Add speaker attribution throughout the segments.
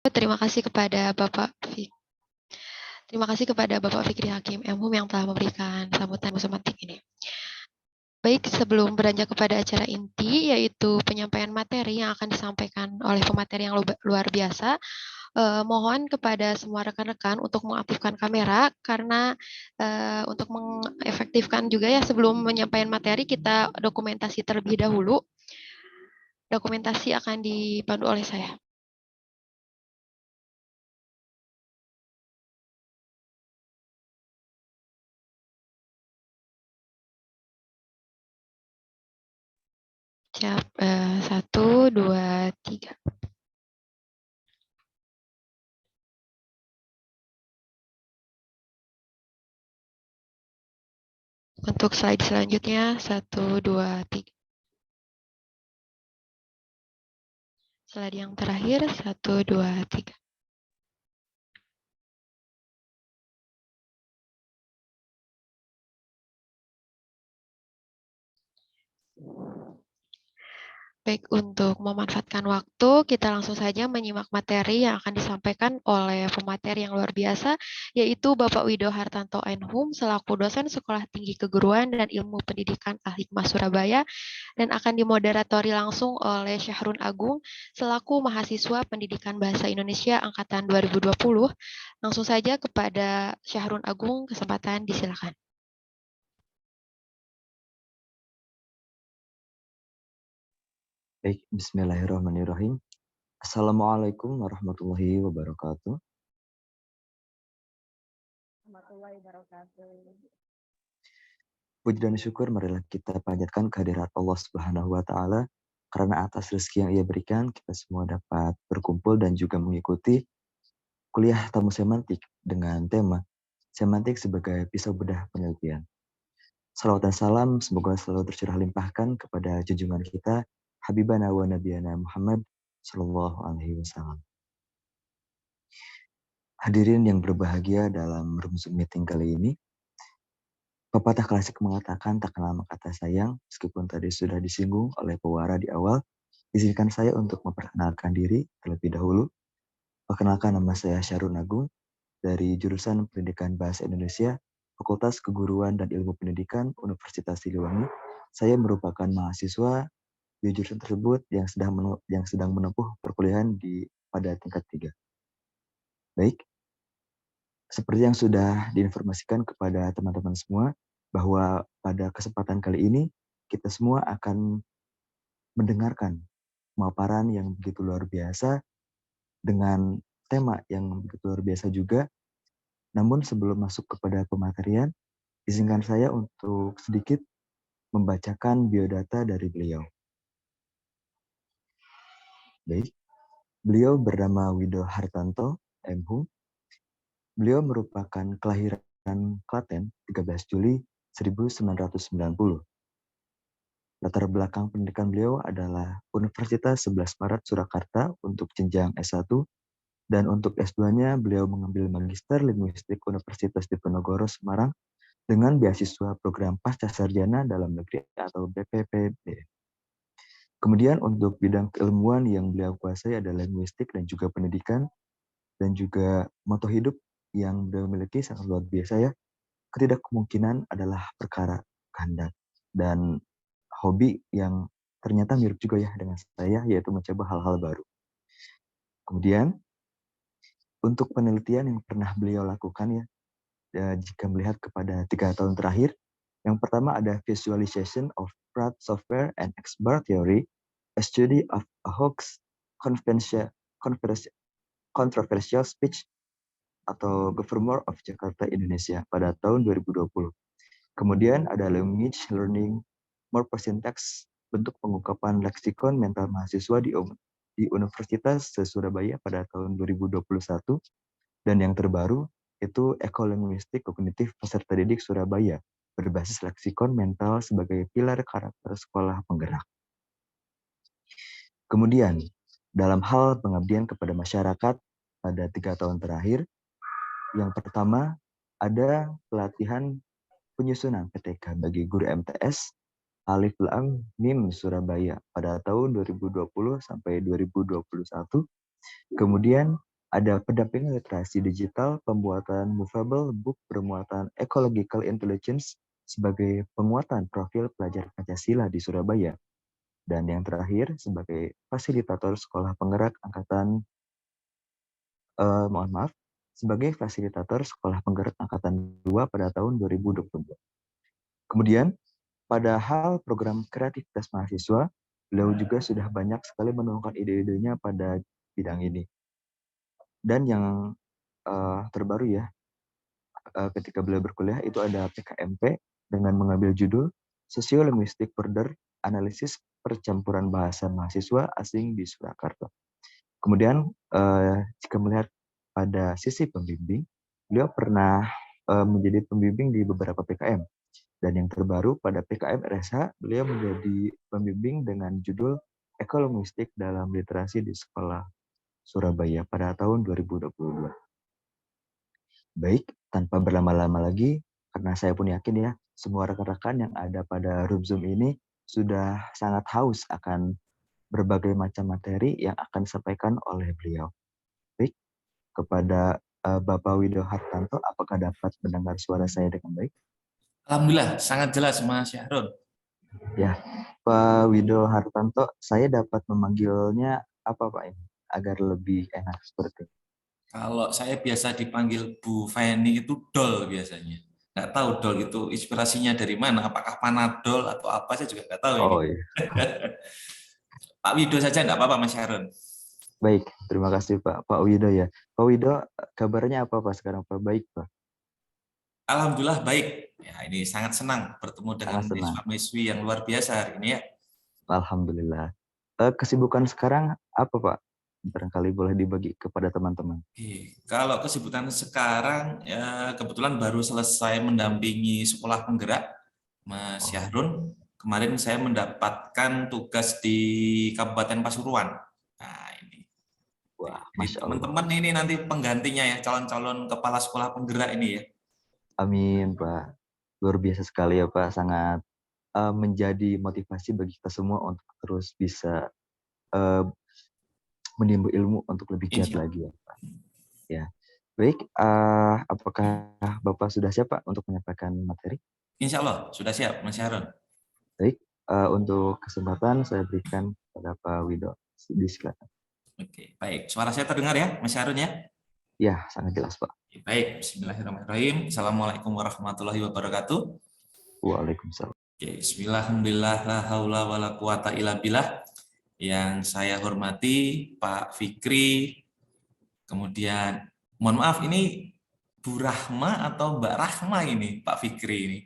Speaker 1: Terima kasih kepada Bapak Terima kasih kepada Bapak Fikri Hakim MHUM yang telah memberikan sambutan semantik ini. Baik, sebelum beranjak kepada acara inti, yaitu penyampaian materi yang akan disampaikan oleh pemateri yang luar biasa, mohon kepada semua rekan-rekan untuk mengaktifkan kamera, karena untuk mengefektifkan juga ya, sebelum menyampaikan materi, kita dokumentasi terlebih dahulu. Dokumentasi akan dipandu oleh saya. Siap, 1, 2, 3. Untuk slide selanjutnya, 1, 2, 3. Slide yang terakhir, 1, 2, 3. Baik, untuk memanfaatkan waktu, kita langsung saja menyimak materi yang akan disampaikan oleh pemateri yang luar biasa, yaitu Bapak Wido Hartanto Enhum, selaku dosen Sekolah Tinggi Keguruan dan Ilmu Pendidikan Al-Hikmah Surabaya, dan akan dimoderatori langsung oleh Syahrun Agung, selaku mahasiswa Pendidikan Bahasa Indonesia Angkatan 2020. Langsung saja kepada Syahrun Agung, kesempatan disilakan.
Speaker 2: Baik, bismillahirrahmanirrahim. Assalamualaikum warahmatullahi wabarakatuh. Puji dan syukur marilah kita panjatkan kehadirat Allah Subhanahu wa taala, karena atas rezeki yang Ia berikan kita semua dapat berkumpul dan juga mengikuti kuliah tamu semantik dengan tema semantik sebagai pisau bedah penelitian. Salawat dan salam semoga selalu tercurah limpahkan kepada junjungan kita Habibana wa Nabiyana Muhammad sallallahu alaihi wasallam. Hadirin yang berbahagia, dalam room Zoom meeting kali ini, pepatah klasik mengatakan tak kenal maka kata sayang. Meskipun tadi sudah disinggung oleh pewara di awal, izinkan saya untuk memperkenalkan diri terlebih dahulu. Perkenalkan, nama saya Syahrun Agung dari jurusan Pendidikan Bahasa Indonesia, Fakultas Keguruan dan Ilmu Pendidikan Universitas Siliwangi. Saya merupakan mahasiswa di jurusan tersebut yang sedang menempuh perkuliahan pada tingkat 3. Baik, seperti yang sudah diinformasikan kepada teman-teman semua, bahwa pada kesempatan kali ini kita semua akan mendengarkan pemaparan yang begitu luar biasa dengan tema yang begitu luar biasa juga. Namun sebelum masuk kepada pematerian, izinkan saya untuk sedikit membacakan biodata dari beliau. Baik, beliau bernama Wido Hartanto MHUM. Beliau merupakan kelahiran Klaten 13 Juli 1990. Latar belakang pendidikan beliau adalah Universitas 11 Maret Surakarta untuk jenjang S1, dan untuk S2-nya beliau mengambil Magister Linguistik Universitas Diponegoro Semarang dengan beasiswa program Pasca Sarjana Dalam Negeri atau BPPB. Kemudian untuk bidang keilmuan yang beliau kuasai adalah linguistik dan juga pendidikan, dan juga moto hidup yang beliau miliki sangat luar biasa ya. Ketidakkemungkinan adalah perkara kehendak, dan hobi yang ternyata mirip juga ya dengan saya, yaitu mencoba hal-hal baru. Kemudian untuk penelitian yang pernah beliau lakukan ya, jika melihat kepada 3 tahun terakhir, yang pertama ada Visualization of Fraud Software and Expert Theory, a study of a hoax controversial speech atau Governor of Jakarta, Indonesia pada tahun 2020. Kemudian ada Language Learning Morpho Syntax, bentuk pengungkapan leksikon mental mahasiswa di Universitas Surabaya pada tahun 2021. Dan yang terbaru itu Ekolinguistik Kognitif Peserta Didik Surabaya, berbasis leksikon mental sebagai pilar karakter sekolah penggerak. Kemudian, dalam hal pengabdian kepada masyarakat pada 3 tahun terakhir, yang pertama ada pelatihan penyusunan PTK bagi guru MTS Alif Lam Mim Surabaya pada tahun 2020 sampai 2021. Kemudian Ada pendampingan literasi digital, pembuatan movable book bermuatan ecological intelligence sebagai penguatan profil pelajar Pancasila di Surabaya. Dan yang terakhir, sebagai fasilitator sekolah penggerak angkatan, sebagai fasilitator sekolah penggerak angkatan 2 pada tahun 2022. Kemudian, pada hal program kreativitas mahasiswa, beliau juga sudah banyak sekali menuangkan ide-idenya pada bidang ini. Dan yang terbaru ya, ketika beliau berkuliah itu ada PKMP dengan mengambil judul Sosiolinguistic Border Analisis Percampuran Bahasa Mahasiswa Asing di Surakarta. Kemudian jika melihat pada sisi pembimbing, beliau pernah menjadi pembimbing di beberapa PKM. Dan yang terbaru pada PKM RSH, beliau menjadi pembimbing dengan judul Ekolinguistik dalam Literasi di Sekolah Surabaya pada tahun 2022. Baik, tanpa berlama-lama lagi, karena saya pun yakin ya, semua rekan-rekan yang ada pada room Zoom ini sudah sangat haus akan berbagai macam materi yang akan disampaikan oleh beliau. Baik, kepada Bapak Wido Hartanto, apakah dapat mendengar suara saya dengan baik?
Speaker 3: Alhamdulillah, sangat jelas Mas Syahrul.
Speaker 2: Ya, Pak Wido Hartanto, saya dapat memanggilnya apa Pak ini? Agar lebih enak seperti itu.
Speaker 3: Kalau saya biasa dipanggil Bu Feni itu Dol biasanya. Nggak tahu Dol itu inspirasinya dari mana, apakah Panadol atau apa, saya juga nggak tahu ini.
Speaker 2: Oh iya.
Speaker 3: Pak Wido saja nggak apa-apa Mas Syahrul.
Speaker 2: Baik, terima kasih Pak Wido ya. Pak Wido, kabarnya apa Pak sekarang Pak? Baik Pak?
Speaker 3: Alhamdulillah baik. Ya, ini sangat senang bertemu dengan siswa-siswi yang luar biasa hari ini ya.
Speaker 2: Alhamdulillah. Kesibukan sekarang apa Pak? Barangkali boleh dibagi kepada teman-teman.
Speaker 3: Kalau kesibukan sekarang, ya kebetulan baru selesai mendampingi sekolah penggerak Mas Syahrul. Kemarin saya mendapatkan tugas di Kabupaten Pasuruan. Nah ini,
Speaker 2: wah,
Speaker 3: teman-teman ini nanti penggantinya ya, calon-calon kepala sekolah penggerak ini ya.
Speaker 2: Amin Pak. Luar biasa sekali ya Pak, sangat menjadi motivasi bagi kita semua untuk terus bisa menimba ilmu untuk lebih giat lagi ya Pak. Ya, baik. Apakah Bapak sudah siap Pak untuk menyampaikan materi?
Speaker 3: Insya Allah sudah siap Mas Syahrul.
Speaker 2: Baik, untuk kesempatan saya berikan kepada Pak Wido. Silakan.
Speaker 3: Oke, baik. Suara saya terdengar ya Mas Syahrul ya?
Speaker 2: Ya, sangat jelas Pak.
Speaker 3: Baik, bismillahirrahmanirrahim. Assalamualaikum warahmatullahi wabarakatuh.
Speaker 2: Waalaikumsalam.
Speaker 3: Oke, bismillahirrahmanirrahim. La haula wala quwata illa billah. Yang saya hormati Pak Fikri, kemudian mohon maaf ini Bu Rahma atau Mbak Rahma ini Pak Fikri ini.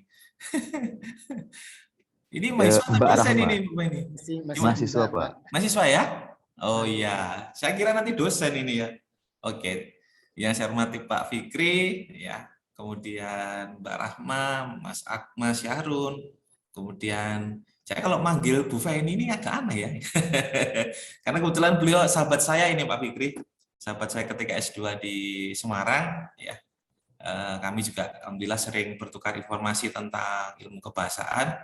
Speaker 3: Ini mahasiswa atau dosen ini Bu ini?
Speaker 2: Mahasiswa Pak.
Speaker 3: Mahasiswa ya? Oh iya, saya kira nanti dosen ini ya. Oke. Yang saya hormati Pak Fikri ya, kemudian Mbak Rahma, Mas Syahrul, kemudian saya kalau manggil Bu Feni ini agak aneh ya. Karena kebetulan beliau sahabat saya ini Pak Fikri. Sahabat saya ketika S2 di Semarang ya. Kami juga alhamdulillah sering bertukar informasi tentang ilmu kebahasaan.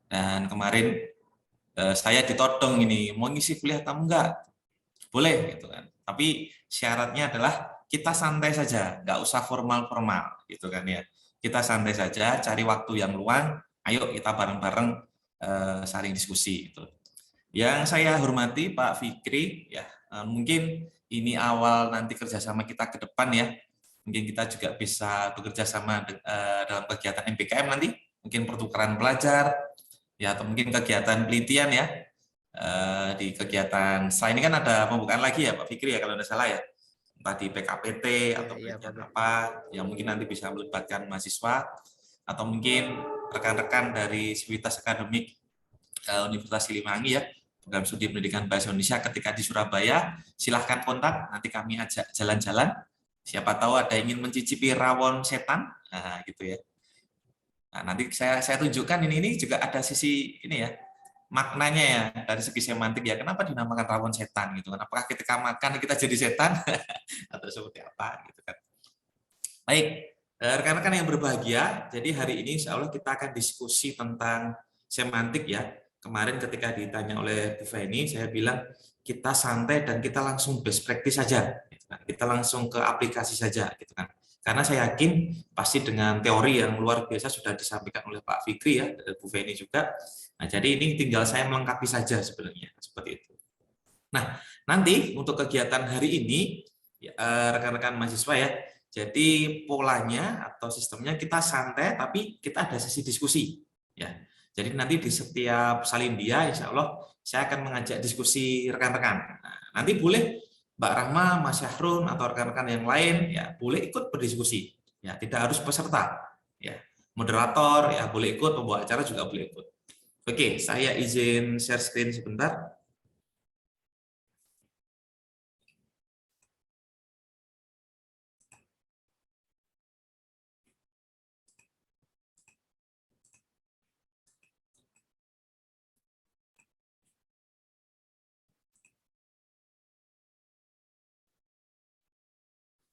Speaker 3: Dan kemarin saya ditodong ini, mau ngisi kuliah kamu enggak? Boleh gitu kan. Tapi syaratnya adalah kita santai saja, nggak usah formal-formal gitu kan ya. Kita santai saja, cari waktu yang luang, ayo kita bareng-bareng saling diskusi itu. Yang saya hormati Pak Fikri ya, mungkin ini awal nanti kerjasama kita ke depan ya. Mungkin kita juga bisa bekerja sama dalam kegiatan MPKM nanti, mungkin pertukaran pelajar ya, atau mungkin kegiatan penelitian ya. Di kegiatan setelah ini kan ada pembukaan lagi ya Pak Fikri ya kalau tidak salah ya, entah di PKPT atau apa yang mungkin nanti bisa melibatkan mahasiswa atau mungkin rekan-rekan dari Sivitas Akademik Universitas Siliwangi ya, program studi pendidikan bahasa Indonesia ketika di Surabaya, silahkan kontak, nanti kami ajak jalan-jalan, siapa tahu ada ingin mencicipi rawon setan, nah gitu ya. Nah, nanti saya tunjukkan ini juga ada sisi ini ya, maknanya ya dari segi semantik ya, kenapa dinamakan rawon setan gitu kan, apakah ketika makan kita jadi setan atau seperti apa gitu kan. Baik, rekan-rekan yang berbahagia, jadi hari ini insya Allah kita akan diskusi tentang semantik ya. Kemarin ketika ditanya oleh Bu Feni, saya bilang kita santai dan kita langsung best practice saja, gitu kan. Kita langsung ke aplikasi saja, gitu kan. Karena saya yakin pasti dengan teori yang luar biasa sudah disampaikan oleh Pak Fikri ya, dan Bu Feni juga. Nah, jadi ini tinggal saya melengkapi saja sebenarnya, seperti itu. Nah, nanti untuk kegiatan hari ini, rekan-rekan mahasiswa ya, jadi polanya atau sistemnya kita santai, tapi kita ada sesi diskusi. Ya, jadi nanti di setiap salindia, insya Allah saya akan mengajak diskusi rekan-rekan. Nah, nanti boleh Mbak Rahma, Mas Syahrun, atau rekan-rekan yang lain, ya boleh ikut berdiskusi. Ya, tidak harus peserta. Ya, moderator ya boleh ikut, pembawa acara juga boleh ikut. Oke, saya izin share screen sebentar.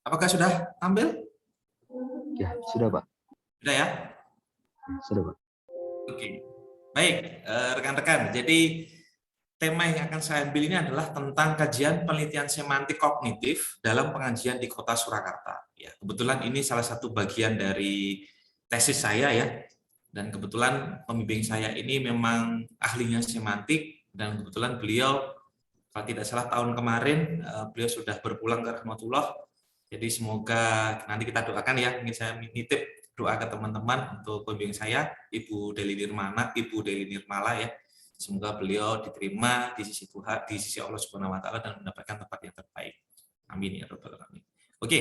Speaker 3: Apakah sudah tampil?
Speaker 2: Ya, sudah Pak.
Speaker 3: Sudah ya?
Speaker 2: Sudah Pak.
Speaker 3: Oke. Baik, rekan-rekan. Jadi tema yang akan saya ambil ini adalah tentang kajian penelitian semantik kognitif dalam pengajian di Kota Surakarta. Ya, kebetulan ini salah satu bagian dari tesis saya ya. Dan kebetulan pembimbing saya ini memang ahlinya semantik, dan kebetulan beliau kalau tidak salah tahun kemarin beliau sudah berpulang ke rahmatullah. Jadi semoga nanti kita doakan ya, mungkin saya nitip doa ke teman-teman untuk pembimbing saya, Ibu Deli Nirmala ya. Semoga beliau diterima di sisi Tuhan, di sisi Allah Subhanahu wa taala, dan mendapatkan tempat yang terbaik. Amin ya rabbal alamin. Oke,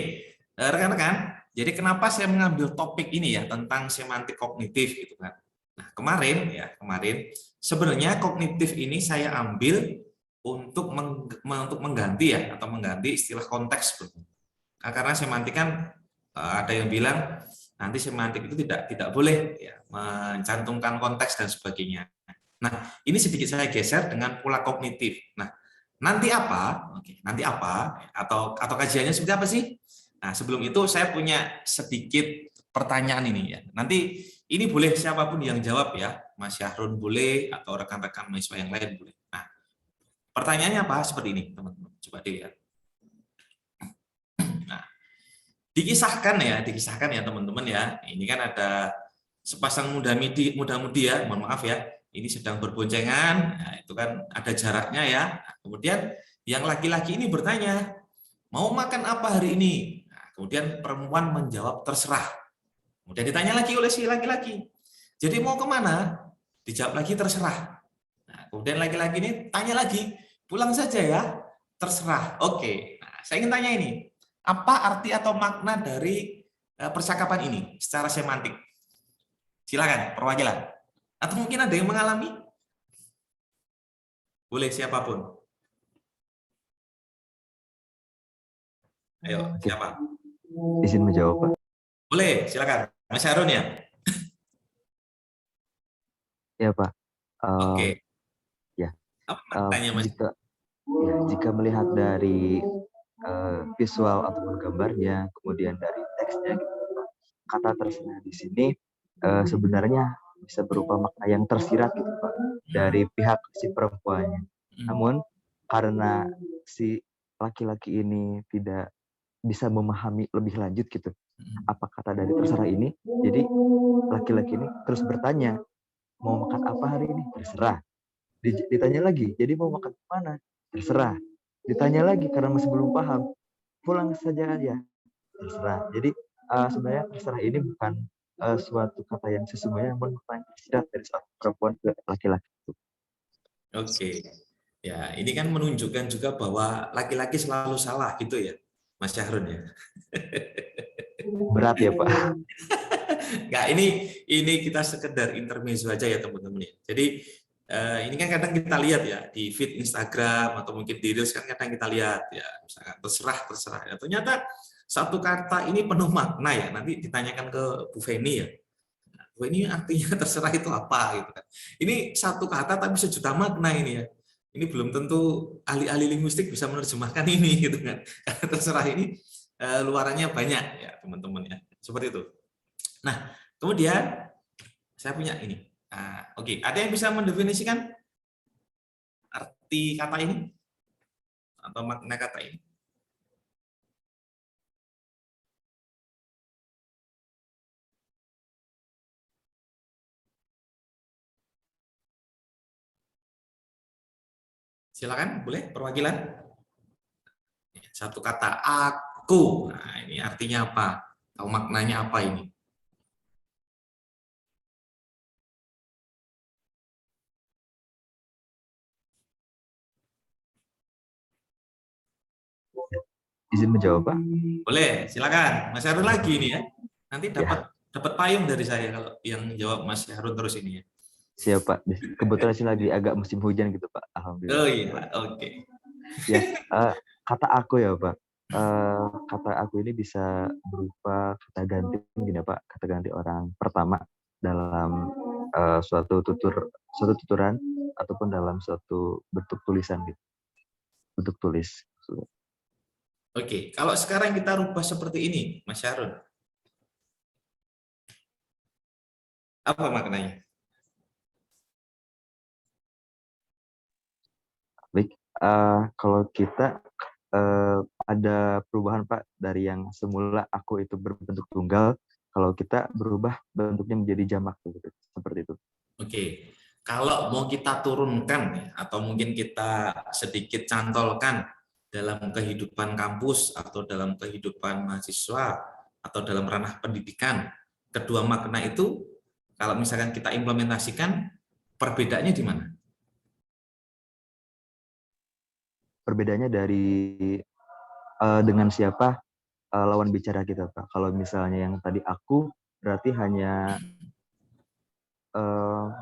Speaker 3: rekan-rekan, jadi kenapa saya mengambil topik ini ya tentang semantik kognitif gitu kan. Nah, kemarin sebenarnya kognitif ini saya ambil untuk mengganti ya, atau mengganti istilah konteks sebenarnya. Karena semantik kan ada yang bilang nanti semantik itu tidak boleh ya, mencantumkan konteks dan sebagainya. Nah, ini sedikit saya geser dengan pola kognitif. Nah, nanti apa? Oke, nanti apa? Atau kajiannya seperti apa sih? Nah, sebelum itu saya punya sedikit pertanyaan ini ya. Nanti ini boleh siapapun yang jawab ya, Mas Syahrun boleh atau rekan-rekan mahasiswa yang lain boleh. Nah, pertanyaannya apa? Seperti ini, teman-teman. Coba dilihat. Dikisahkan ya teman-teman ya. Ini kan ada sepasang muda-mudi ya, mohon maaf ya. Ini sedang berboncengan, nah, itu kan ada jaraknya ya. Nah, kemudian yang laki-laki ini bertanya, mau makan apa hari ini? Nah, kemudian perempuan menjawab terserah. Kemudian ditanya lagi oleh si laki-laki, jadi mau kemana? Dijawab lagi terserah. Nah, kemudian laki-laki ini tanya lagi, pulang saja ya, terserah. Oke, nah, saya ingin tanya ini, apa arti atau makna dari percakapan ini secara semantik? Silakan, perwakilan. Atau mungkin ada yang mengalami? Boleh siapapun. Ayo, siapa?
Speaker 2: Izin menjawab, Pak.
Speaker 3: Boleh, silakan. Mas Harun ya?
Speaker 2: Ya, Pak.
Speaker 3: Oke.
Speaker 2: Ya.
Speaker 3: Apa maknanya, Mas?
Speaker 2: Jika melihat dari visual ataupun gambarnya, kemudian dari teksnya, kata terserah di sini sebenarnya bisa berupa makna yang tersirat gitu Pak, dari pihak si perempuannya. Namun karena si laki-laki ini tidak bisa memahami lebih lanjut gitu apa kata dari terserah ini, jadi laki-laki ini terus bertanya, mau makan apa hari ini? Terserah. Ditanya lagi, jadi mau makan mana? Terserah. Ditanya lagi karena masih belum paham, pulang saja aja. Terserah. Jadi sebenarnya terserah ini bukan suatu kata yang sesungguhnya, namun makna yang tersirat dari seorang perempuan ke laki-laki.
Speaker 3: Oke. Ya, ini kan menunjukkan juga bahwa laki-laki selalu salah gitu ya, Mas Syahrun ya.
Speaker 2: Berat ya, Pak.
Speaker 3: Enggak, ini kita sekedar intermezzo aja ya teman-teman ya. Jadi ini kan kadang kita lihat ya di feed Instagram atau mungkin di Reels kan kadang kita lihat ya, misalkan terserah ya. Ternyata satu kata ini penuh makna ya. Nanti ditanyakan ke Bu Feni ya. Nah, Bu Feni artinya terserah itu apa gitu kan. Ini satu kata tapi sejuta makna ini ya. Ini belum tentu ahli-ahli linguistik bisa menerjemahkan ini gitu kan. Karena terserah ini luarannya banyak ya teman-teman ya. Seperti itu. Nah, kemudian saya punya ini. Oke, ada yang bisa mendefinisikan arti kata ini? atau makna kata ini? Silakan, boleh perwakilan. Satu kata, aku. Nah, ini artinya apa? Tahu maknanya apa ini?
Speaker 2: Izin menjawab, Pak?
Speaker 3: Boleh, silakan. Mas Harun lagi nih ya. Nanti dapat payung dari saya kalau yang jawab Mas Harun terus ini ya.
Speaker 2: Siap, Pak. Kebetulan sih lagi agak musim hujan gitu, Pak. Alhamdulillah.
Speaker 3: Oh iya, oke.
Speaker 2: Ya, kata aku ya, Pak. Kata aku ini bisa berupa kata ganti gini, Pak. Kata ganti orang pertama dalam suatu tuturan ataupun dalam suatu bentuk tulisan gitu. Bentuk tulis.
Speaker 3: Oke, kalau sekarang kita rubah seperti ini, Mas Harun. Apa maknanya?
Speaker 2: Baik, kalau kita ada perubahan, Pak, dari yang semula aku itu berbentuk tunggal, kalau kita berubah bentuknya menjadi jamak gitu, seperti itu.
Speaker 3: Oke, kalau mau kita turunkan ya, atau mungkin kita sedikit cantolkan dalam kehidupan kampus atau dalam kehidupan mahasiswa atau dalam ranah pendidikan, kedua makna itu kalau misalkan kita implementasikan, perbedaannya di mana?
Speaker 2: Perbedaannya dari dengan siapa lawan bicara kita, Pak. Kalau misalnya yang tadi aku, berarti hanya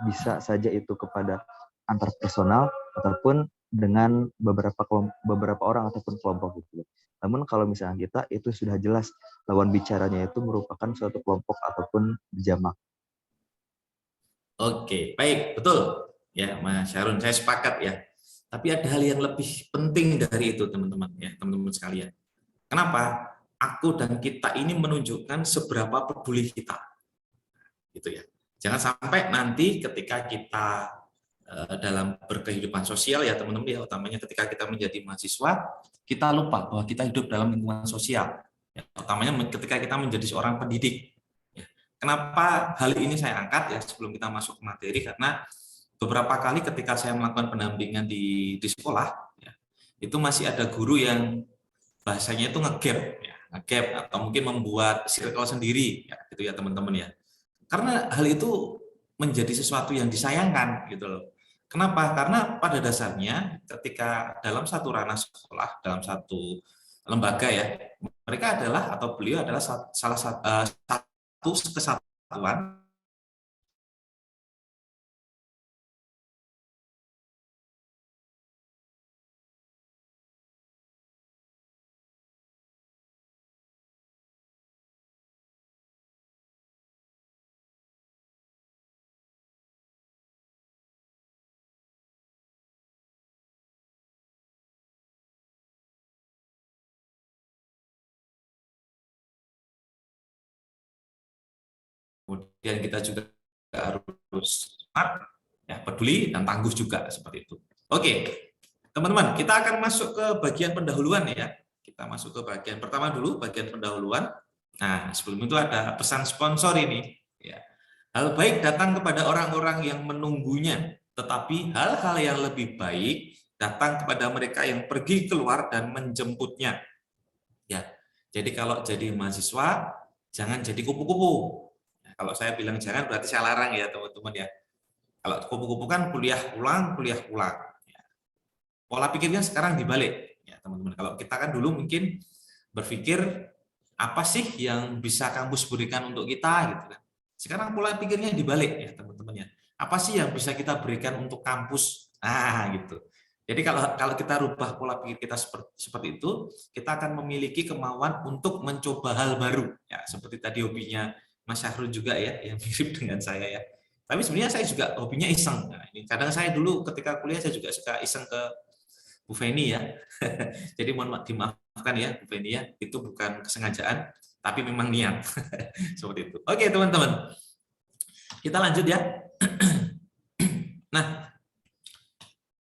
Speaker 2: bisa saja itu kepada antar personal ataupun dengan beberapa orang ataupun kelompok gitu. Namun kalau misalnya kita itu sudah jelas lawan bicaranya itu merupakan suatu kelompok ataupun jamak.
Speaker 3: Oke, baik, betul. Ya, Mas Harun, saya sepakat ya. Tapi ada hal yang lebih penting dari itu, teman-teman ya, teman-teman sekalian. Kenapa? Aku dan kita ini menunjukkan seberapa peduli kita. Gitu ya. Jangan sampai nanti ketika kita dalam berkehidupan sosial ya, teman-teman ya, utamanya ketika kita menjadi mahasiswa, kita lupa bahwa kita hidup dalam lingkungan sosial. Ya, utamanya ketika kita menjadi seorang pendidik. Ya. Kenapa hal ini saya angkat ya sebelum kita masuk ke materi? Karena beberapa kali ketika saya melakukan pendampingan di sekolah, ya, itu masih ada guru yang bahasanya itu ngegap, ya, ngegap atau mungkin membuat circle sendiri, ya, gitu ya teman-teman ya. Karena hal itu menjadi sesuatu yang disayangkan, gitu loh. Kenapa? Karena pada dasarnya ketika dalam satu ranah sekolah, dalam satu lembaga ya, mereka adalah atau beliau adalah salah satu kesatuan kemudian kita juga harus smart, ya, peduli dan tangguh juga seperti itu. Oke, teman-teman, kita akan masuk ke bagian pendahuluan ya. Kita masuk ke bagian pertama dulu, bagian pendahuluan. Nah, sebelum itu ada pesan sponsor ini. Ya. Hal baik datang kepada orang-orang yang menunggunya, tetapi hal-hal yang lebih baik datang kepada mereka yang pergi keluar dan menjemputnya. Ya, jadi kalau jadi mahasiswa jangan jadi kupu-kupu. Nah, kalau saya bilang jangan berarti saya larang ya teman-teman ya. Kalau kupu-kupu kan kuliah ulang. Ya. Pola pikirnya sekarang dibalik ya teman-teman. Kalau kita kan dulu mungkin berpikir apa sih yang bisa kampus berikan untuk kita gitu kan. Sekarang pola pikirnya dibalik ya teman-teman ya. Apa sih yang bisa kita berikan untuk kampus? Nah, gitu. Jadi kalau kita rubah pola pikir kita seperti itu, kita akan memiliki kemauan untuk mencoba hal baru. Ya, seperti tadi hobinya Mas Syahrul juga ya, yang mirip dengan saya ya. Tapi sebenarnya saya juga hobinya iseng. Nah, ini kadang saya dulu ketika kuliah saya juga suka iseng ke Bu Feni ya. Jadi mohon dimaafkan ya Bu Feni ya, itu bukan kesengajaan, tapi memang niat. Seperti itu. Oke teman-teman, kita lanjut ya. Nah,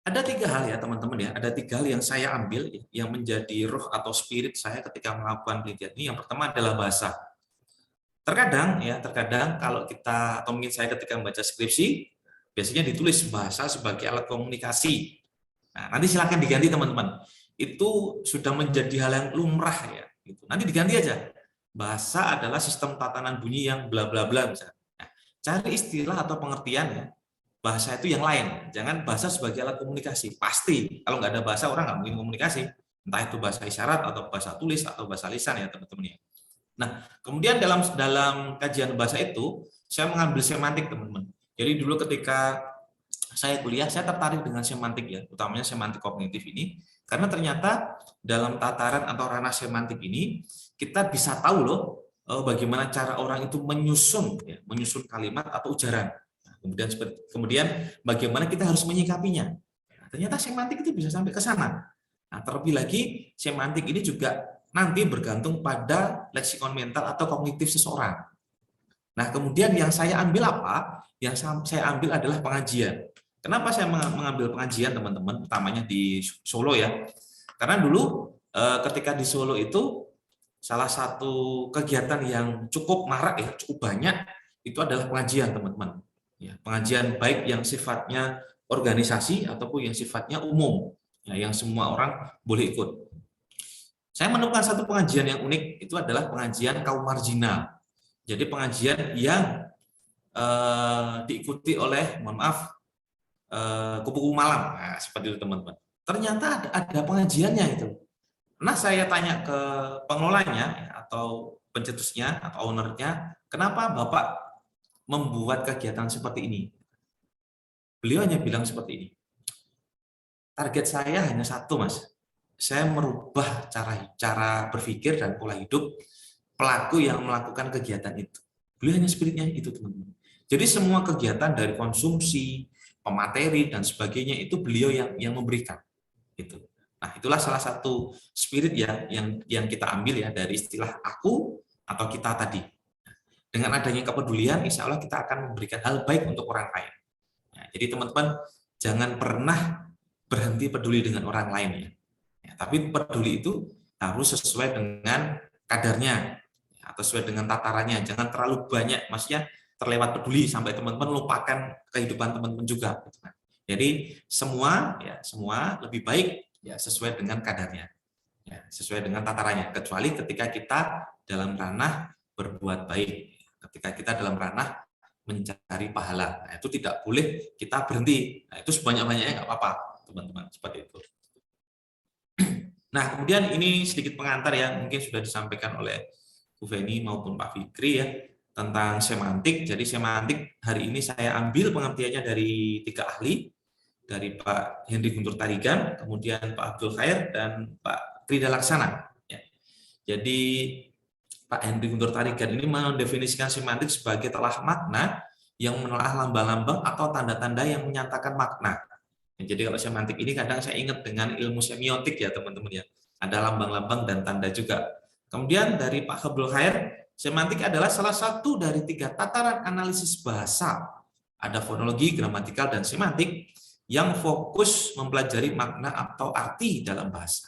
Speaker 3: Ada 3 hal ya teman-teman ya, ada 3 hal yang saya ambil yang menjadi roh atau spirit saya ketika melakukan penelitian ini. Yang pertama adalah bahasa. Terkadang kalau kita, atau mungkin saya ketika membaca skripsi, biasanya ditulis bahasa sebagai alat komunikasi. Nah, nanti silakan diganti teman-teman. Itu sudah menjadi hal yang lumrah ya. Nanti diganti aja. Bahasa adalah sistem tatanan bunyi yang bla bla bla misalnya. Nah, cari istilah atau pengertian ya. Bahasa itu yang lain. Jangan bahasa sebagai alat komunikasi. Pasti kalau nggak ada bahasa orang nggak mungkin komunikasi. Entah itu bahasa isyarat atau bahasa tulis atau bahasa lisan ya teman-teman ya. Nah, kemudian dalam kajian bahasa itu saya mengambil semantik teman-teman. Jadi dulu ketika saya kuliah, saya tertarik dengan semantik ya, utamanya semantik kognitif ini, karena ternyata dalam tataran atau ranah semantik ini kita bisa tahu loh bagaimana cara orang itu menyusun kalimat atau ujaran. Kemudian bagaimana kita harus menyikapinya. Nah, ternyata semantik itu bisa sampai ke sana. Nah, terlebih lagi semantik ini juga nanti bergantung pada leksikon mental atau kognitif seseorang. Nah, kemudian yang saya ambil apa? Yang saya ambil adalah pengajian. Kenapa saya mengambil pengajian, teman-teman? Utamanya di Solo ya. Karena dulu ketika di Solo itu salah satu kegiatan yang cukup marak ya, cukup banyak, itu adalah pengajian, teman-teman. Ya, pengajian baik yang sifatnya organisasi ataupun yang sifatnya umum, ya, yang semua orang boleh ikut. Saya menemukan satu pengajian yang unik, itu adalah pengajian kaum marginal. Jadi pengajian yang diikuti oleh, mohon maaf, kupu-kupu malam, nah, seperti itu teman-teman. Ternyata ada pengajiannya itu. Nah, saya tanya ke pengelolanya atau pencetusnya atau ownernya, kenapa Bapak membuat kegiatan seperti ini? Beliau hanya bilang seperti ini. Target saya hanya satu, Mas. Saya merubah cara berpikir dan pola hidup pelaku yang melakukan kegiatan itu. Beliau hanya spiritnya itu, teman-teman. Jadi semua kegiatan dari konsumsi, pemateri dan sebagainya itu beliau yang memberikan. Gitu. Nah, itulah salah satu spirit ya yang kita ambil ya dari istilah aku atau kita tadi. Dengan adanya kepedulian, insya Allah kita akan memberikan hal baik untuk orang lain. Nah, jadi teman-teman jangan pernah berhenti peduli dengan orang lain ya. Tapi peduli itu harus sesuai dengan kadarnya atau sesuai dengan tatarannya. Jangan terlalu banyak, maksudnya terlewat peduli sampai teman-teman lupakan kehidupan teman-teman juga. Jadi semua lebih baik ya sesuai dengan kadarnya, ya, sesuai dengan tatarannya. Kecuali ketika kita dalam ranah berbuat baik, ketika kita dalam ranah mencari pahala, nah, itu tidak boleh kita berhenti. Nah, itu sebanyak-banyaknya nggak apa-apa, teman-teman, seperti itu. Nah, kemudian ini sedikit pengantar yang mungkin sudah disampaikan oleh Bu Feni maupun Pak Fikri ya tentang semantik. Jadi semantik hari ini saya ambil pengertiannya dari 3 ahli, dari Pak Henry Guntur Tarigan, kemudian Pak Abdul Khair dan Pak Krida Laksana. Ya. Jadi Pak Henry Guntur Tarigan ini mendefinisikan semantik sebagai telah makna yang menelaah lambang-lambang atau tanda-tanda yang menyatakan makna. Jadi kalau semantik ini kadang saya ingat dengan ilmu semiotik ya teman-teman ya. Ada lambang-lambang dan tanda juga. Kemudian dari Pak Abdul Khair, semantik adalah salah satu dari 3 tataran analisis bahasa. Ada fonologi, gramatikal, dan semantik yang fokus mempelajari makna atau arti dalam bahasa.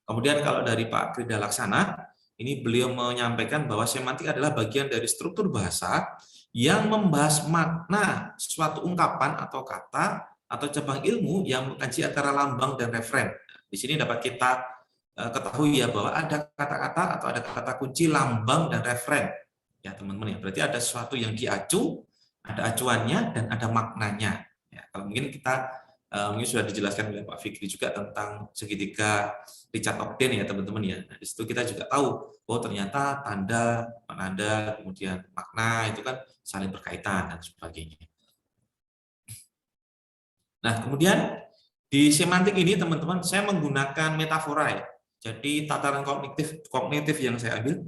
Speaker 3: Kemudian kalau dari Pak Krida Laksana, ini beliau menyampaikan bahwa semantik adalah bagian dari struktur bahasa yang membahas makna suatu ungkapan atau kata atau cabang ilmu yang mengkaji antara lambang dan referen. Di sini dapat kita ketahui ya bahwa ada kata-kata atau ada kata kunci lambang dan referen. Ya teman-teman ya, berarti ada sesuatu yang diacu, ada acuannya dan ada maknanya. Ya, kalau mungkin kita mungkin sudah dijelaskan oleh Pak Fikri juga tentang segitiga Richard Ogden ya teman-teman ya. Nah, di situ kita juga tahu bahwa ternyata tanda, penanda, kemudian makna itu kan saling berkaitan dan sebagainya. Nah, kemudian di semantik ini teman-teman saya menggunakan metafora ya. Jadi tataran kognitif yang saya ambil,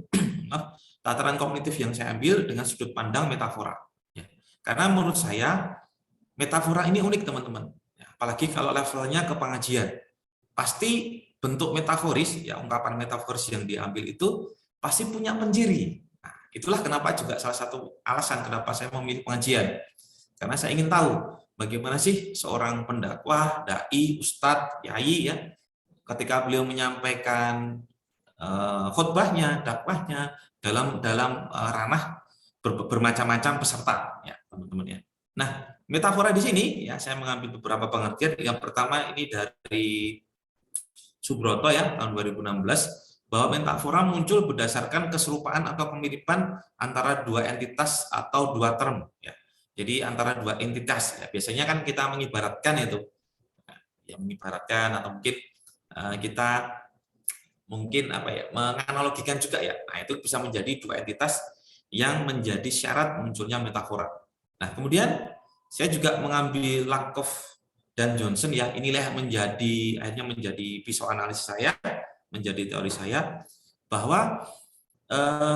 Speaker 3: tataran kognitif yang saya ambil dengan sudut pandang metafora. Ya. Karena menurut saya metafora ini unik teman-teman. Ya, apalagi kalau levelnya ke pengajian. Pasti bentuk metaforis, ya ungkapan metaforis yang diambil itu pasti punya penjiri. Nah, itulah kenapa juga salah satu alasan kenapa saya memilih pengajian. Karena saya ingin tahu bagaimana sih seorang pendakwah, dai, ustadz, kiai ya, ketika beliau menyampaikan khutbahnya, dakwahnya dalam ranah bermacam-macam peserta ya, teman-teman ya. Nah, metafora di sini ya saya mengambil beberapa pengertian. Yang pertama ini dari Subroto ya tahun 2016, bahwa metafora muncul berdasarkan keserupaan atau kemiripan antara dua entitas atau dua term ya. Jadi antara dua entitas ya. Biasanya kan kita mengibaratkan itu ya, mengibaratkan atau mungkin kita mungkin apa ya, menganalogikan juga ya. Nah, itu bisa menjadi dua entitas yang menjadi syarat munculnya metafora. Nah, kemudian saya juga mengambil Lakoff dan Johnson ya, inilah yang akhirnya menjadi pisau analisis saya, menjadi teori saya, bahwa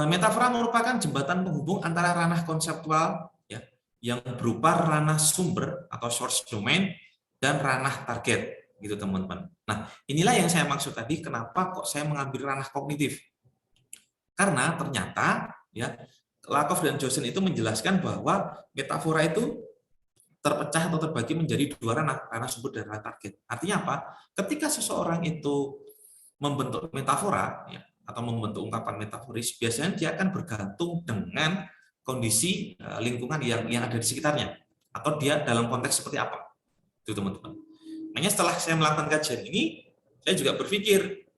Speaker 3: metafora merupakan jembatan penghubung antara ranah konseptual ya, yang berupa ranah sumber atau source domain dan ranah target gitu teman-teman. Nah, inilah yang saya maksud tadi kenapa kok saya mengambil ranah kognitif. Karena ternyata ya Lakoff dan Johnson itu menjelaskan bahwa metafora itu terpecah atau terbagi menjadi dua ranah sumber dan ranah target. Artinya apa? Ketika seseorang itu membentuk metafora ya, atau membentuk ungkapan metaforis, biasanya dia akan bergantung dengan kondisi lingkungan yang ada di sekitarnya, atau dia dalam konteks seperti apa. Itu teman-teman. Makanya setelah saya melakukan kajian ini, saya juga berpikir,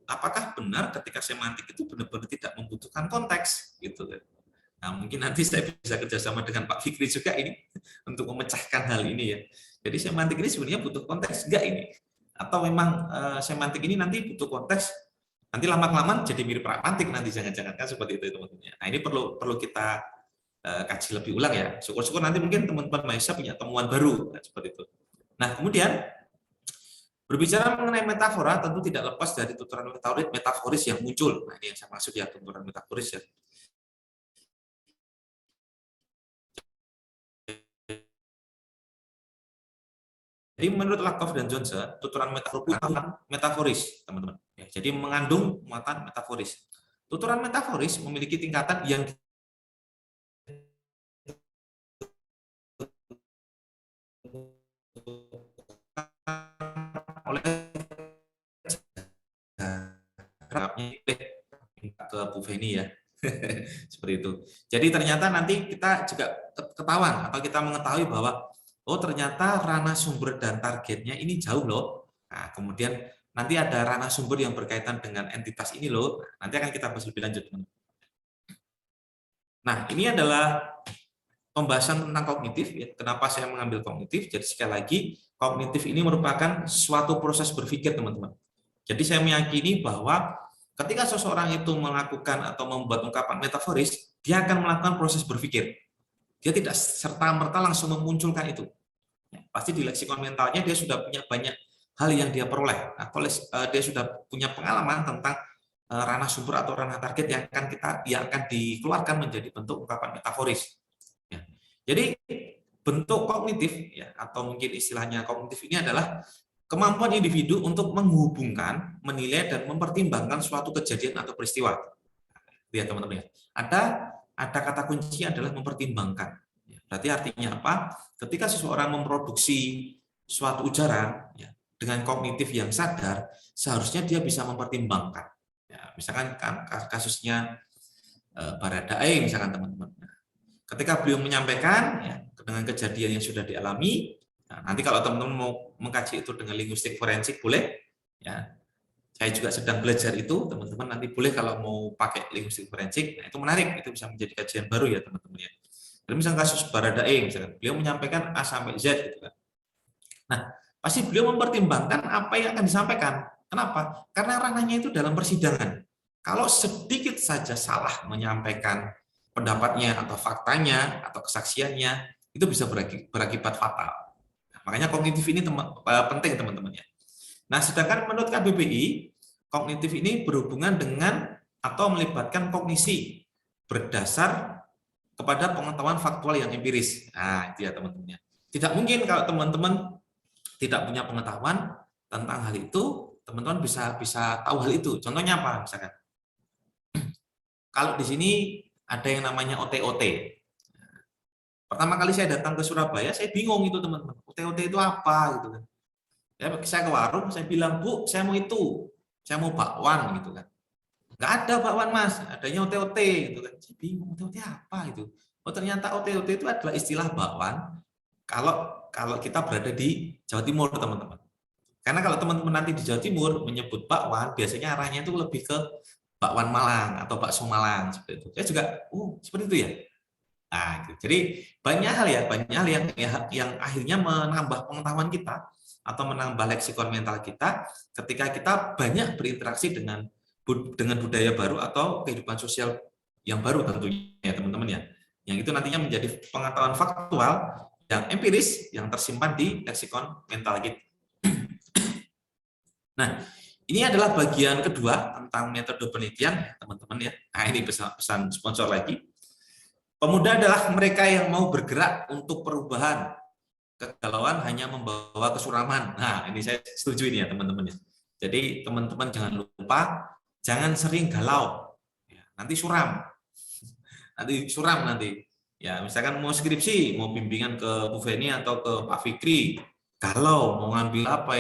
Speaker 3: apakah benar ketika semantik itu benar-benar tidak membutuhkan konteks? Gitu. Nah, mungkin nanti saya bisa kerjasama dengan Pak Fikri juga ini untuk memecahkan hal ini ya. Jadi semantik ini sebenarnya butuh konteks enggak ini? Atau memang semantik ini nanti butuh konteks, nanti lama-kelamaan jadi mirip pragmatik nanti jangan-jangan kan seperti itu teman-teman. Nah, ini perlu kita kaji lebih ulang ya. Syukur-syukur nanti mungkin teman-teman Maisa punya temuan baru seperti itu. Nah, kemudian berbicara mengenai metafora tentu tidak lepas dari tuturan metaforis yang muncul. Nah, ini yang saya maksud ya, tuturan metaforis ya. Jadi menurut Lakoff dan Johnson, tuturan metaforis, teman-teman. Ya, jadi mengandung muatan metaforis. Tuturan metaforis memiliki tingkatan yang oleh ke Bu Feni ya. Seperti itu. Jadi ternyata nanti kita juga ketahuan atau kita mengetahui bahwa oh ternyata ranah sumber dan targetnya ini jauh loh. Nah, kemudian nanti ada ranah sumber yang berkaitan dengan entitas ini loh. Nanti akan kita bahas lebih lanjut. Nah, ini adalah pembahasan tentang kognitif ya. Kenapa saya mengambil kognitif? Jadi sekali lagi, kognitif ini merupakan suatu proses berpikir, teman-teman. Jadi saya meyakini bahwa ketika seseorang itu melakukan atau membuat ungkapan metaforis, dia akan melakukan proses berpikir. Dia tidak serta-merta langsung memunculkan itu. Ya, pasti di leksikon mentalnya dia sudah punya banyak hal yang dia peroleh. Nah, dia sudah punya pengalaman tentang ranah sumber atau ranah target yang akan dikeluarkan menjadi bentuk ungkapan metaforis. Ya. Jadi bentuk kognitif ya, atau mungkin istilahnya kognitif ini adalah kemampuan individu untuk menghubungkan, menilai dan mempertimbangkan suatu kejadian atau peristiwa. Lihat teman-teman ya. Ada kata kunci adalah mempertimbangkan. Berarti artinya apa? Ketika seseorang memproduksi suatu ujaran ya, dengan kognitif yang sadar, seharusnya dia bisa mempertimbangkan. Ya, misalkan kasusnya Baradae, misalkan teman-teman. Ketika beliau menyampaikan ya, dengan kejadian yang sudah dialami, nah, nanti kalau teman-teman mau mengkaji itu dengan linguistik forensik boleh, ya. Saya juga sedang belajar itu, teman-teman nanti boleh kalau mau pakai linguistik forensik, nah itu menarik, itu bisa menjadi kajian baru ya teman-teman ya. Dan misalnya kasus Baradae, misalkan beliau menyampaikan A sampai Z gitu kan. Nah, pasti beliau mempertimbangkan apa yang akan disampaikan. Kenapa? Karena ranahnya itu dalam persidangan. Kalau sedikit saja salah menyampaikan pendapatnya atau faktanya atau kesaksiannya, itu bisa berakibat fatal. Nah, makanya kognitif ini penting teman-teman ya. Nah, sedangkan menurut KBBI, kognitif ini berhubungan dengan atau melibatkan kognisi berdasar kepada pengetahuan faktual yang empiris. Nah, itu ya teman-teman. Tidak mungkin kalau teman-teman tidak punya pengetahuan tentang hal itu, teman-teman bisa tahu hal itu. Contohnya apa? Misalkan, kalau di sini ada yang namanya OTOT. Pertama kali saya datang ke Surabaya, saya bingung itu teman-teman. OT-OT itu apa gitu kan. Ya, saya ke warung, saya bilang, Bu, saya mau itu. Saya mau bakwan gitu kan. Nggak ada bakwan Mas, adanya OT-OT gitu kan. Saya bingung, OT-OT apa itu? Oh ternyata OT-OT itu adalah istilah bakwan kalau kita berada di Jawa Timur teman-teman. Karena kalau teman-teman nanti di Jawa Timur menyebut bakwan, biasanya arahnya itu lebih ke bakwan Malang atau bakso Malang seperti itu. Saya juga, seperti itu ya. Nah, gitu. Jadi banyak hal yang akhirnya menambah pengetahuan kita atau menambah leksikon mental kita ketika kita banyak berinteraksi dengan budaya baru atau kehidupan sosial yang baru tentunya ya teman-teman ya. Yang itu nantinya menjadi pengetahuan faktual yang empiris yang tersimpan di leksikon mental kita. Nah, ini adalah bagian kedua tentang metode penelitian teman-teman ya. Nah, ini pesan sponsor lagi. Pemuda adalah mereka yang mau bergerak untuk perubahan. Kegalauan hanya membawa kesuraman. Nah, ini saya setuju ini ya teman-teman. Jadi teman-teman jangan lupa, jangan sering galau. Nanti suram. Nanti. Ya, misalkan mau skripsi, mau bimbingan ke Bu Feni atau ke Pak Fikri, galau, mau ngambil apa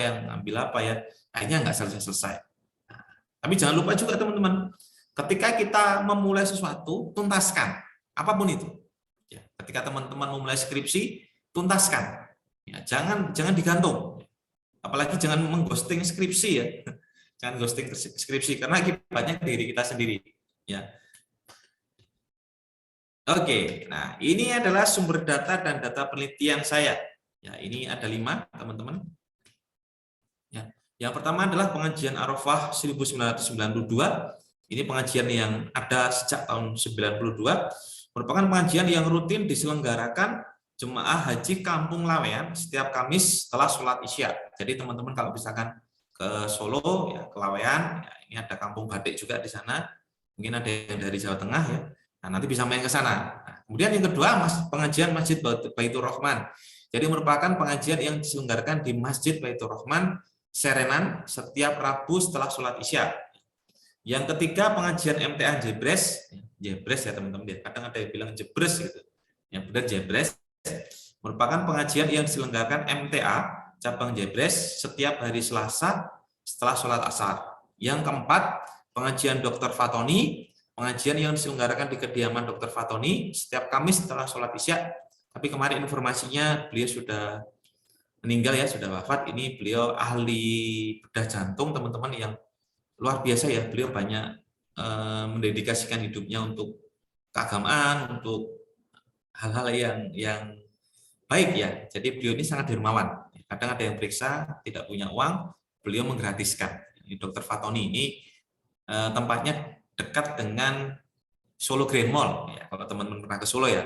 Speaker 3: ya, akhirnya nggak selesai-selesai. Nah, tapi jangan lupa juga teman-teman, ketika kita memulai sesuatu, tuntaskan. Apapun itu. Ya, ketika teman-teman memulai skripsi, tuntaskan. Ya, jangan digantung. Apalagi jangan mengghosting skripsi ya. Jangan ghosting skripsi karena akibatnya diri kita sendiri. Ya. Oke, nah ini adalah sumber data dan data penelitian saya. Ya, ini ada 5 teman-teman. Ya, yang pertama adalah pengajian Arafah 1992. Ini pengajian yang ada sejak tahun 92. Merupakan pengajian yang rutin diselenggarakan jemaah haji Kampung Laweyan setiap Kamis setelah sholat Isya. Jadi teman-teman kalau misalkan ke Solo, ya ke Laweyan, ya, ini ada Kampung Batik juga di sana. Mungkin ada yang dari Jawa Tengah ya. Nah, nanti bisa main ke sana. Nah, kemudian yang kedua, pengajian Masjid Baitur Rahman. Jadi merupakan pengajian yang diselenggarakan di Masjid Baitur Rahman, Serenan setiap Rabu setelah sholat Isya. Yang ketiga, pengajian MTA Jebres ya teman-teman, kadang ada yang bilang Jebres gitu. Yang benar Jebres merupakan pengajian yang diselenggarakan MTA cabang Jebres setiap hari Selasa setelah sholat Asar. Yang keempat, pengajian Dr. Fatoni, pengajian yang diselenggarakan di kediaman Dr. Fatoni setiap Kamis setelah sholat Isya. Tapi kemarin informasinya beliau sudah meninggal ya, sudah wafat. Ini beliau ahli bedah jantung teman-teman yang luar biasa ya. Beliau banyak mendedikasikan hidupnya untuk keagamaan, untuk hal-hal yang baik ya. Jadi beliau ini sangat dermawan. Kadang ada yang periksa tidak punya uang, beliau menggratiskan. Ini Dr. Fatoni ini tempatnya dekat dengan Solo Grand Mall. Ya, kalau teman-teman pernah ke Solo ya,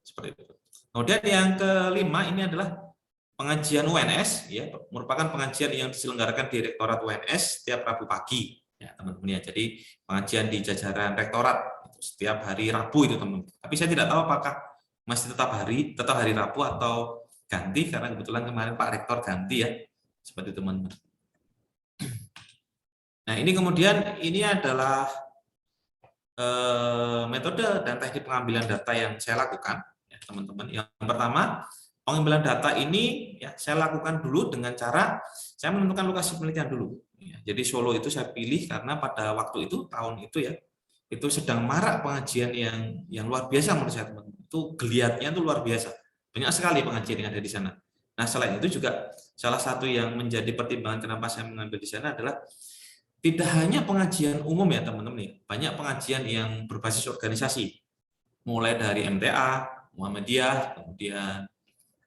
Speaker 3: seperti itu. Kemudian yang kelima ini adalah pengajian UNS, ya, merupakan pengajian yang diselenggarakan di Rektorat UNS setiap Rabu pagi. Ya, teman-teman ya. Jadi pengajian di jajaran rektorat setiap hari Rabu itu teman-teman. Tapi saya tidak tahu apakah masih tetap hari Rabu atau ganti karena kebetulan kemarin Pak Rektor ganti ya. Seperti itu teman-teman. Nah, ini kemudian ini adalah metode dan teknik pengambilan data yang saya lakukan ya, teman-teman. Yang pertama, pengambilan data ini ya saya lakukan dulu dengan cara saya menentukan lokasi penelitian dulu. Ya, jadi Solo itu saya pilih karena pada waktu itu tahun itu ya itu sedang marak pengajian yang luar biasa menurut saya teman-teman. Itu geliatnya itu luar biasa. Banyak sekali pengajian yang ada di sana. Nah selain itu juga salah satu yang menjadi pertimbangan kenapa saya mengambil di sana adalah tidak hanya pengajian umum ya teman-teman ya, banyak pengajian yang berbasis organisasi, mulai dari MTA, Muhammadiyah, kemudian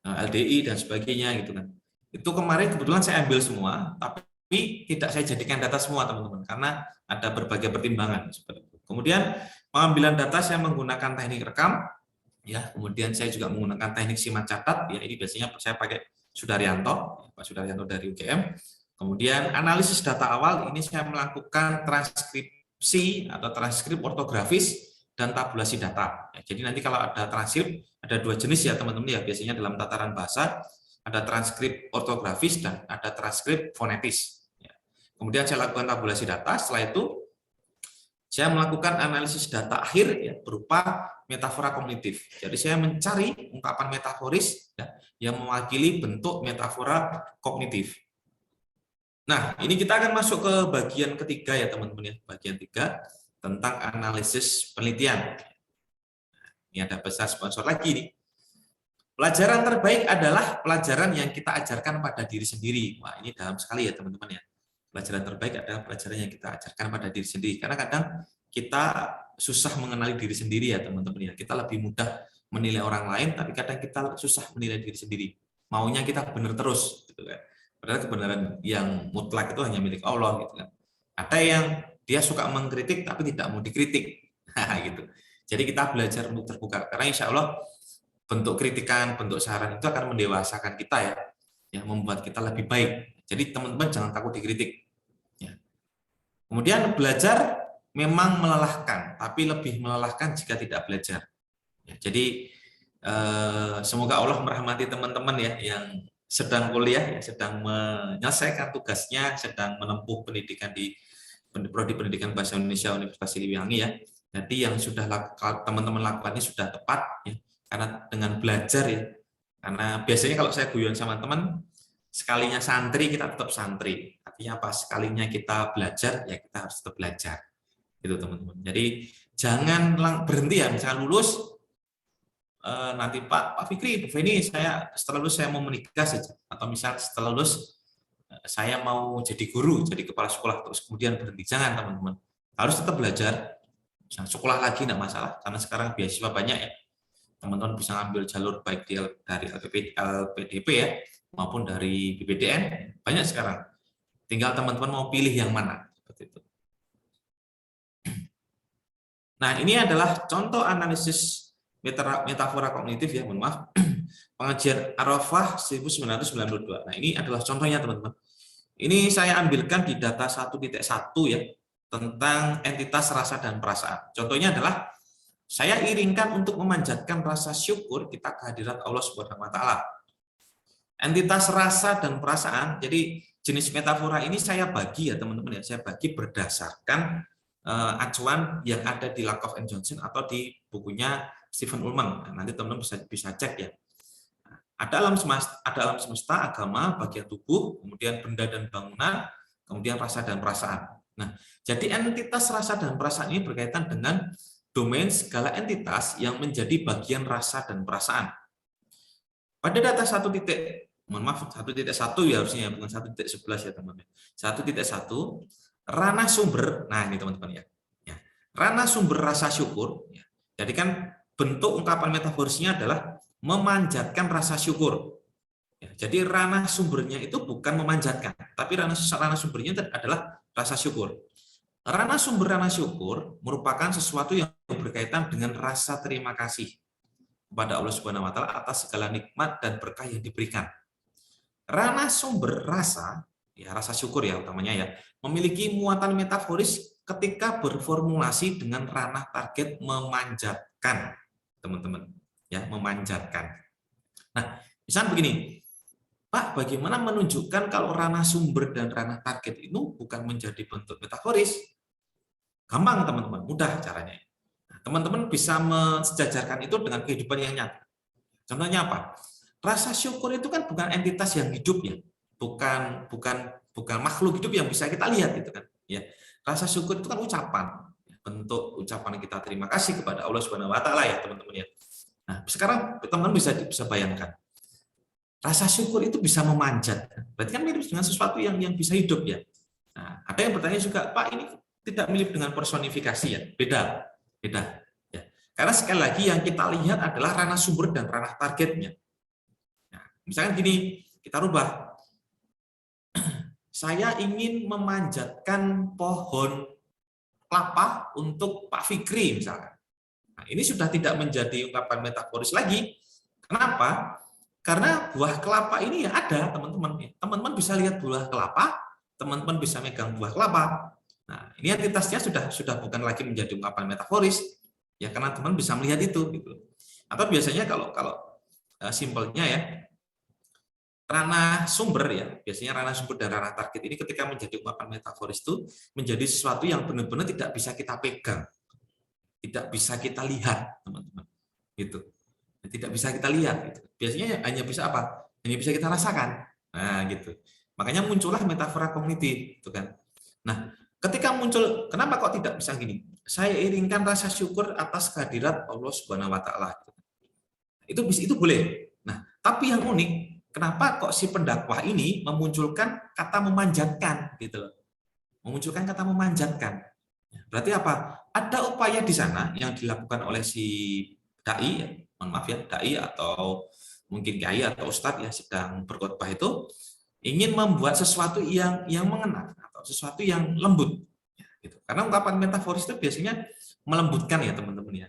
Speaker 3: LDI dan sebagainya gitu kan. Itu kemarin kebetulan saya ambil semua, tapi tidak saya jadikan data semua teman-teman karena ada berbagai pertimbangan seperti itu. Kemudian pengambilan data saya menggunakan teknik rekam, ya. Kemudian saya juga menggunakan teknik simak catat, ya. Ini biasanya saya pakai Sudaryanto, Pak Sudaryanto dari UGM. Kemudian analisis data awal ini saya melakukan transkripsi atau transkrip ortografis dan tabulasi data. Ya, jadi nanti kalau ada transkrip ada 2 jenis ya teman-teman ya, biasanya dalam tataran bahasa ada transkrip ortografis dan ada transkrip fonetis. Ya. Kemudian saya lakukan tabulasi data, setelah itu Saya melakukan analisis data akhir ya, berupa metafora kognitif. Jadi saya mencari ungkapan metaforis ya, yang mewakili bentuk metafora kognitif. Nah, ini kita akan masuk ke bagian ketiga ya teman-teman ya, bagian 3 tentang analisis penelitian. Ini ada besar sponsor lagi nih. Pelajaran terbaik adalah pelajaran yang kita ajarkan pada diri sendiri. Wah, ini dalam sekali ya teman-teman ya. Pelajaran terbaik adalah pelajaran yang kita ajarkan pada diri sendiri. Karena kadang kita susah mengenali diri sendiri ya teman-teman ya. Kita lebih mudah menilai orang lain, tapi kadang kita susah menilai diri sendiri. Maunya kita benar terus, gitu kan. Padahal kebenaran yang mutlak itu hanya milik Allah, gitu kan. Ada yang dia suka mengkritik tapi tidak mau dikritik, gitu. Jadi kita belajar untuk terbuka. Karena insya Allah bentuk kritikan, bentuk saran itu akan mendewasakan kita ya, membuat kita lebih baik. Jadi teman-teman jangan takut dikritik. Ya. Kemudian belajar memang melelahkan, tapi lebih melelahkan jika tidak belajar. Ya, jadi semoga Allah merahmati teman-teman ya yang sedang kuliah, ya, sedang menyelesaikan tugasnya, sedang menempuh pendidikan di Prodi Pendidikan Bahasa Indonesia Universitas Siliwangi ya. Jadi yang sudah teman-teman lakukan ini sudah tepat ya, karena dengan belajar ya. Karena biasanya kalau saya guyon sama teman, sekalinya santri kita tetap santri. Artinya apa? Sekalinya kita belajar ya kita harus tetap belajar. Gitu teman-teman. Jadi jangan berhenti ya, misalnya lulus nanti Pak Fikri, Bu Feni, saya setelah lulus saya mau menikah saja, atau misal setelah lulus saya mau jadi guru, jadi kepala sekolah, terus kemudian berhenti. Jangan teman-teman, harus tetap belajar. Misalnya sekolah lagi tidak masalah, karena sekarang beasiswa banyak ya. Teman-teman bisa ambil jalur baik dari LPDP ya, maupun dari BPDN, banyak sekarang. Tinggal teman-teman mau pilih yang mana. Seperti itu. Nah, ini adalah contoh analisis metafora kognitif ya, mohon maaf. Pengajian Arafah 1992. Nah, ini adalah contohnya teman-teman. Ini saya ambilkan di data 1.1 ya, tentang entitas rasa dan perasaan. Contohnya adalah saya iringkan untuk memanjatkan rasa syukur kita kehadirat Allah Subhanahu wa taala. Entitas rasa dan perasaan, jadi jenis metafora ini saya bagi ya teman-teman ya, saya bagi berdasarkan acuan yang ada di Lakoff and Johnson atau di bukunya Stephen Ullman. Nanti teman-teman bisa cek ya. Ada alam semesta, agama, bagian tubuh, kemudian benda dan bangunan, kemudian rasa dan perasaan. Nah, jadi entitas rasa dan perasaan ini berkaitan dengan domain segala entitas yang menjadi bagian rasa dan perasaan. Pada data 1.1 ya harusnya, bukan 1.11 ya teman-teman. 1.1 ranah sumber, nah ini teman-teman ya. Ranah sumber rasa syukur. Ya. Jadi kan bentuk ungkapan metaforisnya adalah memanjatkan rasa syukur. Ya, jadi ranah sumbernya itu bukan memanjatkan, tapi ranah sumbernya adalah rasa syukur. Ranah sumber rasa syukur merupakan sesuatu yang berkaitan dengan rasa terima kasih kepada Allah Subhanahu wa taala atas segala nikmat dan berkah yang diberikan. Ranah sumber rasa, ya rasa syukur ya utamanya ya, memiliki muatan metaforis ketika berformulasi dengan ranah target memanjatkan, teman-teman. Ya, memanjatkan. Nah, misalnya begini, Pak, bagaimana menunjukkan kalau ranah sumber dan ranah target itu bukan menjadi bentuk metaforis? Gampang, teman-teman, mudah caranya. Nah, teman-teman bisa mensejajarkan itu dengan kehidupan yang nyata. Contohnya apa? Rasa syukur itu kan bukan entitas yang hidup ya, bukan makhluk hidup yang bisa kita lihat gitu kan. Ya, rasa syukur itu kan ucapan, bentuk ucapan kita terima kasih kepada Allah Subhanahu wa taala ya, teman-teman ya. Nah, sekarang teman-teman bisa bayangkan. Rasa syukur itu bisa memanjat. Berarti kan mirip dengan sesuatu yang bisa hidup ya. Nah, ada yang bertanya juga, Pak, ini tidak mirip dengan personifikasi ya? Beda. Ya. Karena sekali lagi yang kita lihat adalah ranah sumber dan ranah targetnya. Nah, misalkan gini, kita rubah. Saya ingin memanjatkan pohon kelapa untuk Pak Fikri misalkan. Nah, ini sudah tidak menjadi ungkapan metaforis lagi. Kenapa? Karena buah kelapa ini ya ada, teman-teman. Teman-teman bisa lihat buah kelapa, teman-teman bisa megang buah kelapa. Nah, ini entitasnya sudah bukan lagi menjadi ungkapan metaforis, ya karena teman bisa melihat itu. Gitu. Atau biasanya kalau simpelnya ya, ranah sumber ya, biasanya ranah sumber dan ranah target ini ketika menjadi ungkapan metaforis itu menjadi sesuatu yang benar-benar tidak bisa kita pegang, tidak bisa kita lihat, teman-teman. Gitu. Tidak bisa kita lihat. Gitu. Biasanya hanya bisa apa? Hanya bisa kita rasakan. Nah, gitu. Makanya muncullah metafora kognitif, gitu kan. Nah, ketika muncul, kenapa kok tidak bisa gini? Saya iringkan rasa syukur atas kehadirat Allah Subhanahu wa taala. Itu boleh. Nah, tapi yang unik, kenapa kok si pendakwah ini memunculkan kata memanjatkan gitu loh. Memunculkan kata memanjatkan. Berarti apa? Ada upaya di sana yang dilakukan oleh si dai, ya, mohon maaf ya, dai atau mungkin kiai atau ustadz yang sedang berkhotbah itu ingin membuat sesuatu yang mengena atau sesuatu yang lembut. Gitu. Karena ungkapan metaforis itu biasanya melembutkan ya teman-teman ya.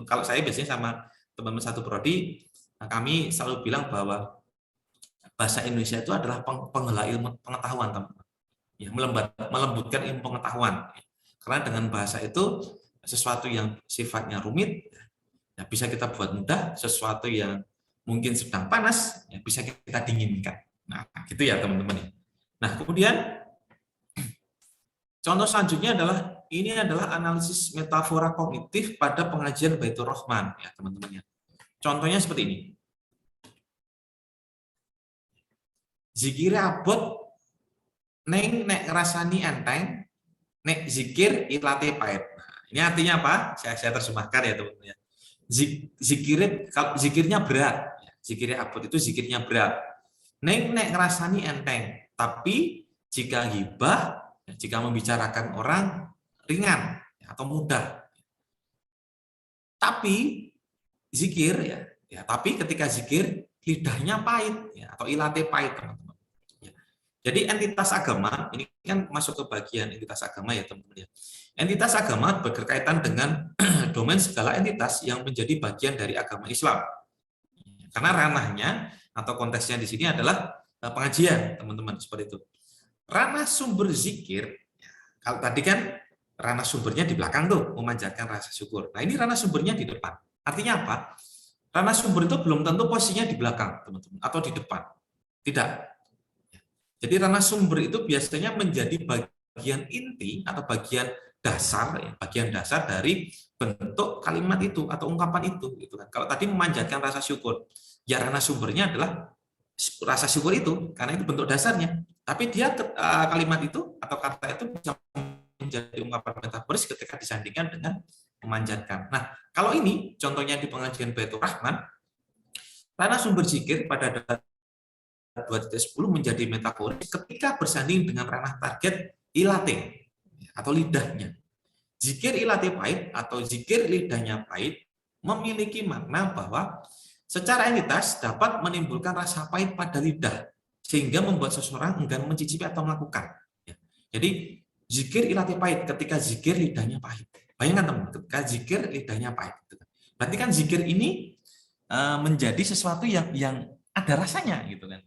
Speaker 3: Kalau saya biasanya sama teman-teman satu prodi, kami selalu bilang bahwa bahasa Indonesia itu adalah penggela ilmu pengetahuan, teman-teman. Ya, melembutkan ilmu pengetahuan. Karena dengan bahasa itu sesuatu yang sifatnya rumit ya bisa kita buat mudah, sesuatu yang mungkin sedang panas ya bisa kita dinginkan. Nah, gitu ya teman-teman. Nah, kemudian contoh selanjutnya ini adalah analisis metafora kognitif pada pengajian Baitur Rahman ya teman-teman ya. Contohnya seperti ini. Zikir abot neng nek rasani enteng, nek zikir ilate pahit. Nah, ini artinya apa? Saya terjemahkan ya teman-teman ya. Zikirnya berat. Zikirnya abot itu zikirnya berat. Neng nek rasani enteng, tapi jika gibah, jika membicarakan orang ringan atau mudah. Tapi zikir ya tapi ketika zikir lidahnya pahit ya, atau ilate pahit teman-teman. Ya. Jadi entitas agama ini kan masuk ke bagian entitas agama ya teman-teman ya. Entitas agama berkaitan dengan domain segala entitas yang menjadi bagian dari agama Islam. Karena ranahnya atau konteksnya di sini adalah pengajian teman-teman seperti itu. Ranah sumber zikir, kalau tadi kan ranah sumbernya di belakang tuh memanjatkan rasa syukur. Nah ini ranah sumbernya di depan. Artinya apa? Ranah sumber itu belum tentu posisinya di belakang, teman-teman, atau di depan. Tidak. Jadi ranah sumber itu biasanya menjadi bagian inti atau bagian dasar dari bentuk kalimat itu atau ungkapan itu. Gitu kan. Kalau tadi memanjatkan rasa syukur, ya ranah sumbernya adalah rasa syukur itu, karena itu bentuk dasarnya. Tapi dia kalimat itu atau kata itu bisa menjadi ungkapan metaforis ketika disandingkan dengan memanjatkan. Nah, kalau ini contohnya di pengajian Baitur Rahman, ranah sumber zikir pada 2.10 menjadi metaforis ketika bersanding dengan ranah target ilate atau lidahnya. Zikir ilate pahit atau zikir lidahnya pahit memiliki makna bahwa secara entitas dapat menimbulkan rasa pahit pada lidah sehingga membuat seseorang enggan mencicipi atau melakukan. Jadi zikir ilate pahit ketika zikir lidahnya pahit. Bayangkan teman, ketika zikir lidahnya pahit. Berarti kan zikir ini menjadi sesuatu yang ada rasanya gitu kan.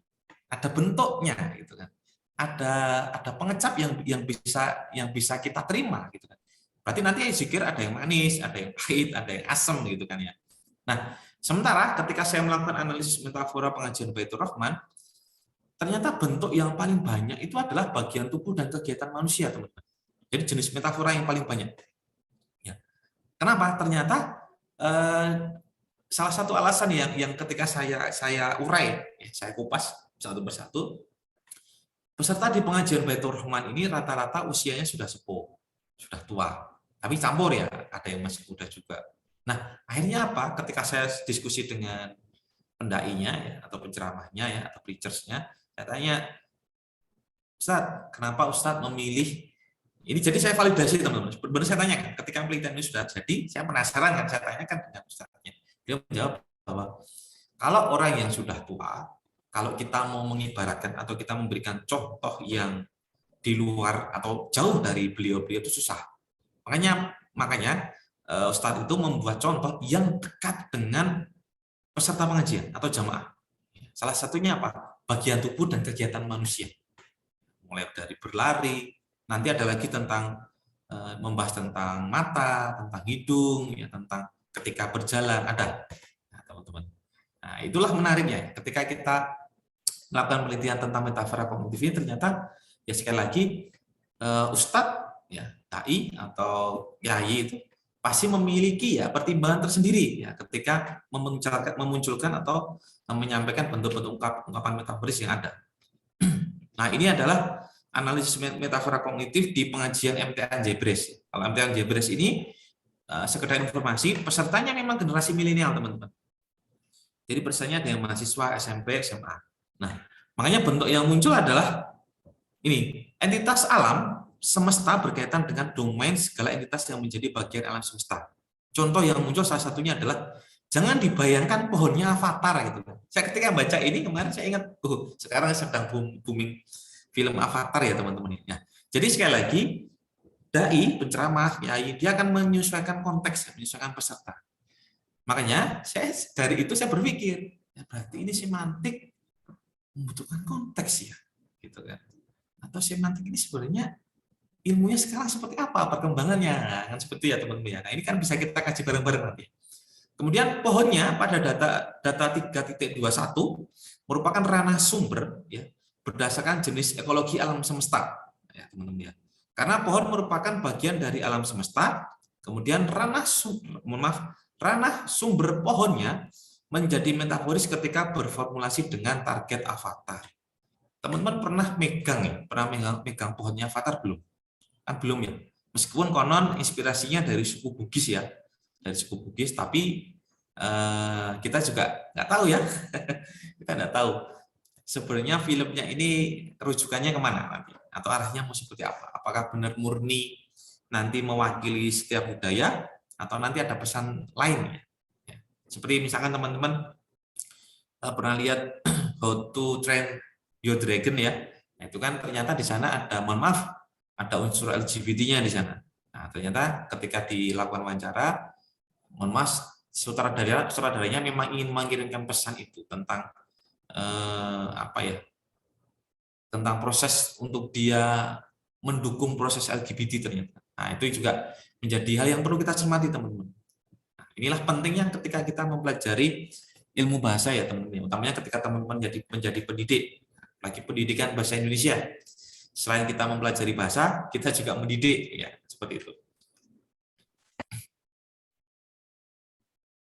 Speaker 3: Ada bentuknya gitu kan. Ada pengecap yang bisa kita terima gitu kan. Berarti nanti zikir ada yang manis, ada yang pahit, ada yang asam gitu kan ya. Nah, sementara ketika saya melakukan analisis metafora pengajian Baitur Rahman, ternyata bentuk yang paling banyak itu adalah bagian tubuh dan kegiatan manusia, teman-teman. Jadi jenis metafora yang paling banyak. Ya. Kenapa? Ternyata salah satu alasan yang ketika saya urai, saya kupas satu persatu, peserta di pengajian Baitur Rahman ini rata-rata usianya sudah sepuh, sudah tua. Tapi campur ya, ada yang masih muda juga. Nah, akhirnya apa? Ketika saya diskusi dengan pendainya ya, atau penceramahnya ya, atau preachers-nya, saya tanya, Ustadz, kenapa Ustadz memilih ini? Jadi saya validasi teman-teman. Benar saya tanya kan, ketika penelitian ini sudah jadi, saya penasaran kan, saya tanyakan dengan Ustadznya. Dia menjawab bahwa kalau orang yang sudah tua, kalau kita mau mengibaratkan atau kita memberikan contoh yang di luar atau jauh dari beliau-beliau itu susah. Makanya Ustadz itu membuat contoh yang dekat dengan peserta pengajian atau jamaah. Salah satunya apa? Bagian tubuh dan kegiatan manusia. Mulai dari berlari, nanti ada lagi tentang membahas tentang mata, tentang hidung, ya, tentang ketika berjalan ada. Nah, teman-teman. Nah, itulah menariknya. Ketika kita melakukan penelitian tentang metafora kognitif ini ternyata ya sekali lagi Ustadz ya dai atau yai itu pasti memiliki ya pertimbangan tersendiri ya ketika memunculkan atau menyampaikan bentuk-bentuk ungkapan metaforis yang ada. Nah, ini adalah analisis metafora kognitif di pengajian MTA Jebres. Kalau MTA Jebres ini sekedar informasi, pesertanya memang generasi milenial, teman-teman. Jadi pesertanya ada yang mahasiswa SMP, SMA. Nah, makanya bentuk yang muncul adalah ini, entitas alam semesta berkaitan dengan domain segala entitas yang menjadi bagian alam semesta. Contoh yang muncul salah satunya adalah jangan dibayangkan pohonnya Avatar gitu. Saya ketika baca ini kemarin saya ingat, sekarang sedang booming film Avatar ya teman-teman. Ya. Jadi sekali lagi dai, penceramah, yai, dia akan menyesuaikan konteks, menyesuaikan peserta. Makanya dari itu saya berpikir, ya berarti ini semantik membutuhkan konteks ya, gitu kan? Atau semantik ini sebenarnya ilmunya sekarang seperti apa perkembangannya, kan seperti ya teman-teman ya. Nah ini kan bisa kita kaji bareng-bareng nanti. Kemudian pohonnya pada data 3.21 merupakan ranah sumber ya berdasarkan jenis ekologi alam semesta ya teman-teman ya. Karena pohon merupakan bagian dari alam semesta, kemudian ranah sumber pohonnya menjadi metaforis ketika berformulasi dengan target avatar. Teman-teman pernah megang pohonnya avatar belum? Kan belum ya. Meskipun konon inspirasinya dari suku Bugis ya, dari suku Bugis, tapi kita juga nggak tahu ya, kita nggak tahu sebenarnya filmnya ini rujukannya kemana nanti, atau arahnya mau seperti apa? Apakah benar murni nanti mewakili setiap budaya, atau nanti ada pesan lain? Ya. Seperti misalkan teman-teman pernah lihat How to Train Your Dragon ya, nah, itu kan ternyata di sana ada, mohon maaf, ada unsur LGBT-nya di sana. Nah, ternyata ketika dilakukan wawancara, mohon maaf, sutradaranya memang ingin mengirimkan pesan itu tentang apa ya? Tentang proses untuk dia mendukung proses LGBT ternyata. Nah, itu juga menjadi hal yang perlu kita cermati, teman-teman. Nah, inilah pentingnya ketika kita mempelajari ilmu bahasa ya, teman-teman. Utamanya ketika teman-teman menjadi pendidik, lagi pendidikan bahasa Indonesia. Selain kita mempelajari bahasa, kita juga mendidik ya, seperti itu.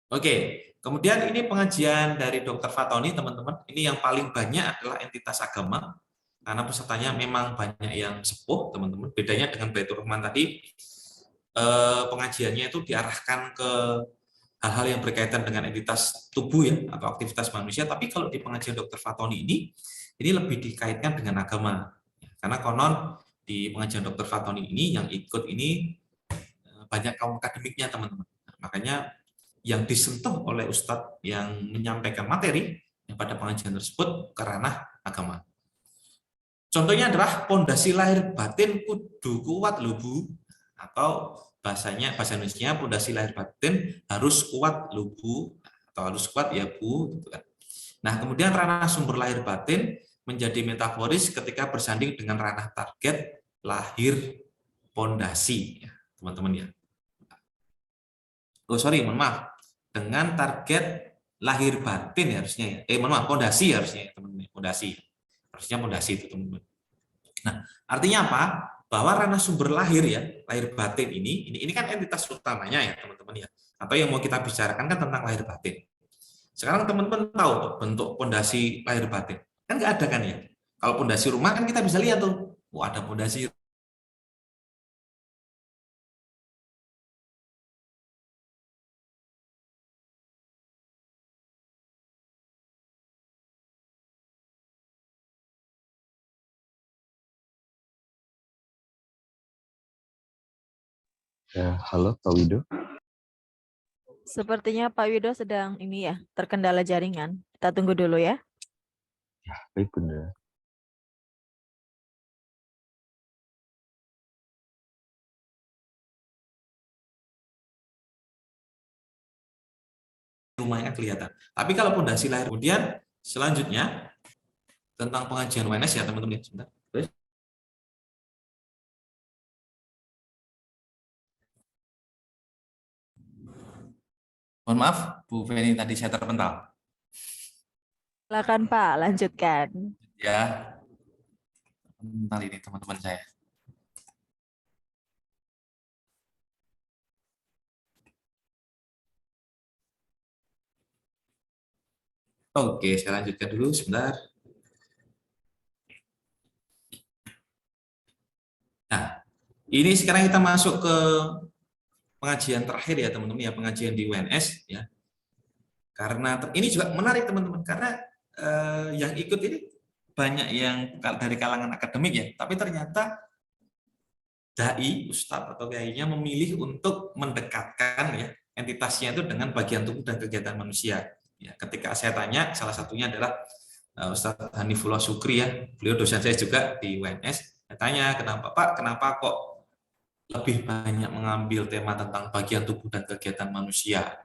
Speaker 3: Oke, kemudian ini pengajian dari Dr. Fatoni, teman-teman. Ini yang paling banyak adalah entitas agama, karena pesertanya memang banyak yang sepuh, teman-teman. Bedanya dengan Baitur Rahman tadi, pengajiannya itu diarahkan ke hal-hal yang berkaitan dengan entitas tubuh ya, atau aktivitas manusia. Tapi kalau di pengajian Dr. Fatoni ini lebih dikaitkan dengan agama. Karena konon di pengajian Dr. Fatoni ini yang ikut ini banyak kaum akademiknya, teman-teman. Makanya yang disentuh oleh Ustadz yang menyampaikan materi yang pada pengajian tersebut ke ranah agama. Contohnya adalah pondasi lahir batin kudu kuat lubu, atau bahasa Indonesia pondasi lahir batin harus kuat lubu, atau harus kuat ya bu, gitu kan. Nah kemudian ranah sumber lahir batin menjadi metaforis ketika bersanding dengan ranah target lahir pondasi, ya, teman-teman ya. Oh sorry, mohon maaf, dengan target lahir batin ya harusnya ya. Mohon maaf, pondasi harusnya ya, teman-teman. Pondasi. Harusnya pondasi itu, teman-teman. Nah, artinya apa? Bahwa ranah sumber lahir ya, lahir batin ini kan entitas utamanya ya, teman-teman ya. Atau yang mau kita bicarakan kan tentang lahir batin. Sekarang teman-teman tahu tuh bentuk pondasi lahir batin. Kan nggak ada kan ya? Kalau pondasi rumah kan kita bisa lihat tuh. Oh, ada pondasi
Speaker 2: Ya, halo Pak Wido.
Speaker 4: Sepertinya Pak Wido sedang ini ya, terkendala jaringan. Kita tunggu dulu ya.
Speaker 2: Ya, baik Bunda.
Speaker 3: rumahnya kelihatan. Tapi kalau pondasi lahir, kemudian selanjutnya tentang pengajian UNS ya teman-teman. Sebentar. Mohon maaf, Bu Feni tadi saya terpental.
Speaker 4: Silakan Pak, lanjutkan.
Speaker 3: Ya, bentar ini teman-teman saya. Oke, saya lanjutkan dulu sebentar. Nah, ini sekarang kita masuk ke pengajian terakhir ya teman-teman ya, pengajian di UNS ya. Karena ini juga menarik teman-teman, karena yang ikut ini banyak yang dari kalangan akademik ya, tapi ternyata dai, ustadz atau kiainya memilih untuk mendekatkan ya entitasnya itu dengan bagian tubuh dan kegiatan manusia. Ya, ketika saya tanya, salah satunya adalah Ustadz Hanifullah Sukri ya, beliau dosen saya juga di UNS. Saya tanya, kenapa Pak, kenapa kok lebih banyak mengambil tema tentang bagian tubuh dan kegiatan manusia?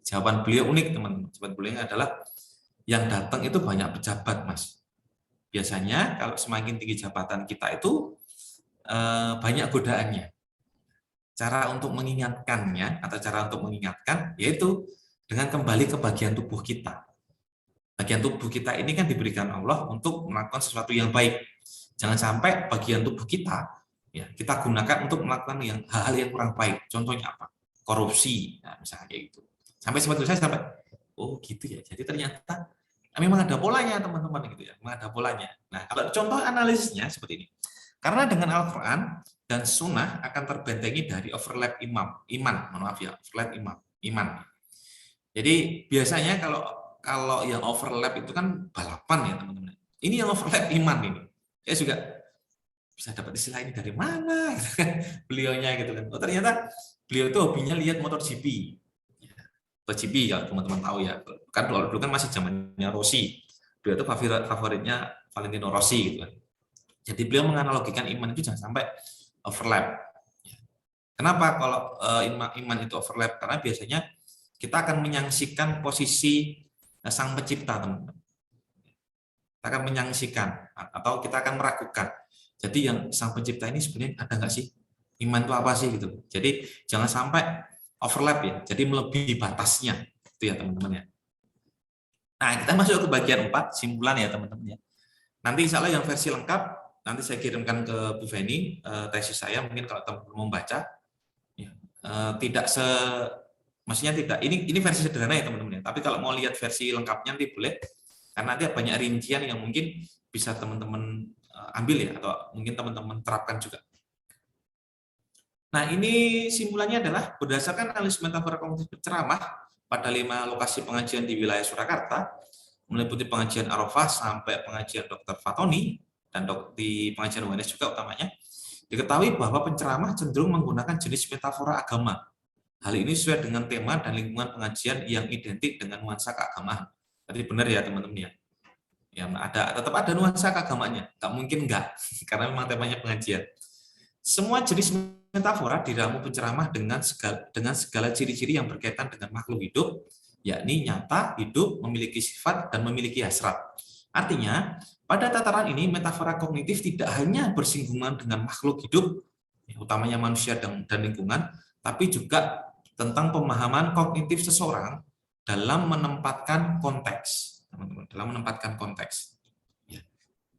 Speaker 3: Jawaban beliau unik teman-teman. Jawaban beliau adalah yang datang itu banyak pejabat Mas. Biasanya kalau semakin tinggi jabatan kita itu banyak godaannya. Cara untuk mengingatkannya atau cara untuk mengingatkan yaitu dengan kembali ke bagian tubuh kita. Bagian tubuh kita ini kan diberikan Allah untuk melakukan sesuatu yang baik. Jangan sampai bagian tubuh kita ya kita gunakan untuk melakukan hal-hal yang kurang baik. Contohnya apa? Korupsi, nah, misalnya kayak gitu. Sampai seperti saya sampai, oh gitu ya. Jadi ternyata memang ada polanya teman-teman gitu ya. Memang ada polanya. Nah kalau contoh analisisnya seperti ini. Karena dengan Al-Quran dan Sunnah akan terbentengi dari overlap iman, maaf ya, overlap iman. Jadi biasanya kalau yang overlap itu kan balapan ya teman-teman. Ini yang overlap iman ini. Saya juga bisa dapat istilah ini dari mana gitu kan, beliaunya gitu kan. Oh ternyata beliau itu hobinya lihat MotoGP. MotoGP kalau teman-teman tahu ya. Kan dulu kan masih zamannya Rossi. Beliau itu favoritnya Valentino Rossi gitu kan. Jadi beliau menganalogikan iman itu jangan sampai overlap. Kenapa kalau iman itu overlap? Karena biasanya kita akan menyaksikan posisi sang pencipta, teman-teman. Kita akan menyaksikan atau kita akan meragukan. Jadi yang sang pencipta ini sebenarnya ada nggak sih? Iman itu apa sih gitu. Jadi jangan sampai overlap ya. Jadi melebihi batasnya. Itu ya teman-teman ya. Nah, kita masuk ke bagian 4, simpulan ya teman-teman ya. Nanti insya Allah yang versi lengkap nanti saya kirimkan ke Bu Feni tesis saya, mungkin kalau teman-teman mau baca ya, tidak maksudnya tidak ini versi sederhana ya teman-teman ya. Tapi kalau mau lihat versi lengkapnya nanti boleh, karena nanti banyak rincian yang mungkin bisa teman-teman ambil ya, atau mungkin teman-teman terapkan juga. Nah ini simpulannya adalah berdasarkan analisis metafora kognitif berceramah pada 5 lokasi pengajian di wilayah Surakarta, meliputi pengajian Arafah sampai pengajian Dr. Fatoni, dan di pengajian UNS juga utamanya, diketahui bahwa penceramah cenderung menggunakan jenis metafora agama. Hal ini sesuai dengan tema dan lingkungan pengajian yang identik dengan nuansa keagamaan. Tadi benar ya teman-teman ya. Ya tetap ada nuansa keagamaannya, nggak mungkin enggak, karena memang temanya pengajian. Semua jenis metafora diramu penceramah dengan segala ciri-ciri yang berkaitan dengan makhluk hidup, yakni nyata, hidup, memiliki sifat, dan memiliki hasrat. Artinya, pada tataran ini metafora kognitif tidak hanya bersinggungan dengan makhluk hidup, utamanya manusia dan lingkungan, tapi juga tentang pemahaman kognitif seseorang dalam menempatkan konteks. Teman-teman, dalam menempatkan konteks. Ya.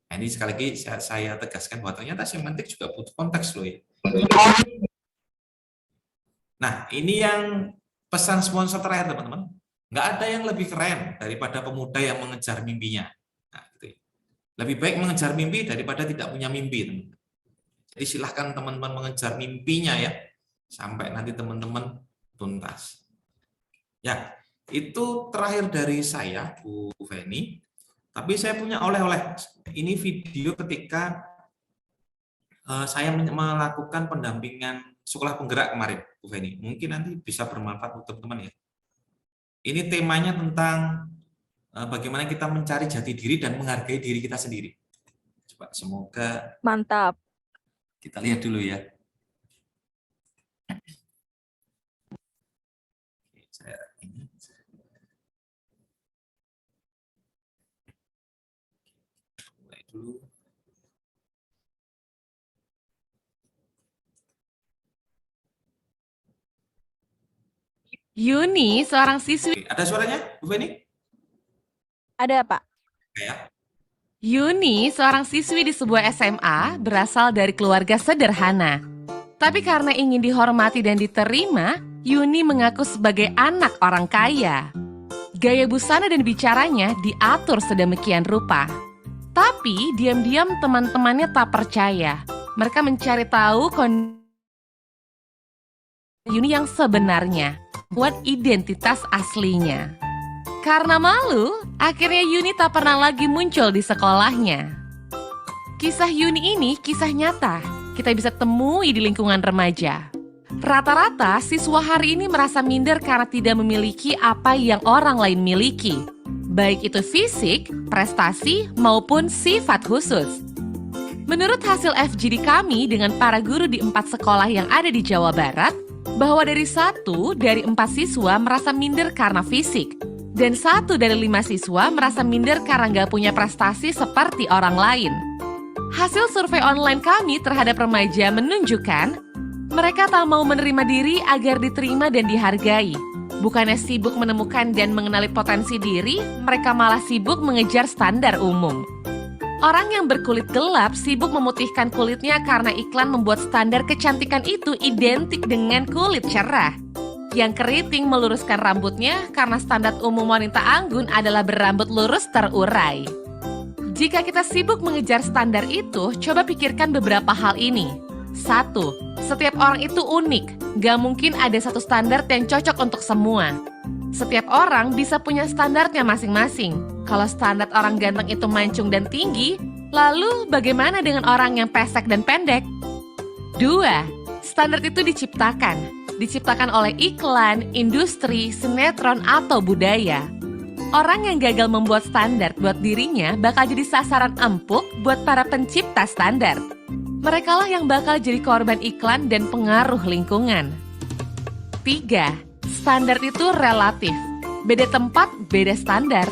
Speaker 3: Nah, ini sekali lagi saya tegaskan bahwa ternyata semantik juga butuh konteks loh ya. Nah, ini yang pesan sponsor terakhir teman-teman. Nggak ada yang lebih keren daripada pemuda yang mengejar mimpinya. Nah, gitu ya. Lebih baik mengejar mimpi daripada tidak punya mimpi, teman-teman. Jadi silahkan teman-teman mengejar mimpinya ya, sampai nanti teman-teman tuntas. Ya, itu terakhir dari saya, Bu Feni. Tapi saya punya oleh-oleh. Ini video ketika saya melakukan pendampingan sekolah penggerak kemarin, Bu Feni. Mungkin nanti bisa bermanfaat untuk teman-teman ya. Ini temanya tentang bagaimana kita mencari jati diri dan menghargai diri kita sendiri. Coba semoga
Speaker 4: Mantap.
Speaker 3: kita lihat dulu ya. Saya ini. Mulai dulu.
Speaker 5: Yuni, seorang siswi.
Speaker 3: Oke, ada suaranya, Bu Feni?
Speaker 4: Ada Pak.
Speaker 3: Ya.
Speaker 5: Yuni, seorang siswi di sebuah SMA, berasal dari keluarga sederhana. Tapi karena ingin dihormati dan diterima, Yuni mengaku sebagai anak orang kaya. Gaya busana dan bicaranya diatur sedemikian rupa. Tapi diam-diam teman-temannya tak percaya. Mereka mencari tahu kondisi Yuni yang sebenarnya, buat identitas aslinya. Karena malu, akhirnya Yuni tak pernah lagi muncul di sekolahnya. Kisah Yuni ini kisah nyata, kita bisa temui di lingkungan remaja. Rata-rata siswa hari ini merasa minder karena tidak memiliki apa yang orang lain miliki, baik itu fisik, prestasi, maupun sifat khusus. Menurut hasil FGD kami dengan para guru di 4 sekolah yang ada di Jawa Barat, bahwa dari 1 dari 4 siswa merasa minder karena fisik, dan 1 dari 5 siswa merasa minder karena nggak punya prestasi seperti orang lain. Hasil survei online kami terhadap remaja menunjukkan mereka tak mau menerima diri agar diterima dan dihargai. Bukannya sibuk menemukan dan mengenali potensi diri, mereka malah sibuk mengejar standar umum. Orang yang berkulit gelap sibuk memutihkan kulitnya karena iklan membuat standar kecantikan itu identik dengan kulit cerah. Yang keriting meluruskan rambutnya karena standar umum wanita anggun adalah berambut lurus terurai. Jika kita sibuk mengejar standar itu, coba pikirkan beberapa hal ini. 1. Setiap orang itu unik, gak mungkin ada satu standar yang cocok untuk semua. Setiap orang bisa punya standarnya masing-masing. Kalau standar orang ganteng itu mancung dan tinggi, lalu bagaimana dengan orang yang pesek dan pendek? 2. Standar itu diciptakan oleh iklan, industri, sinetron, atau budaya. Orang yang gagal membuat standar buat dirinya bakal jadi sasaran empuk buat para pencipta standar. Merekalah yang bakal jadi korban iklan dan pengaruh lingkungan. 3. Standar itu relatif. Beda tempat, beda standar.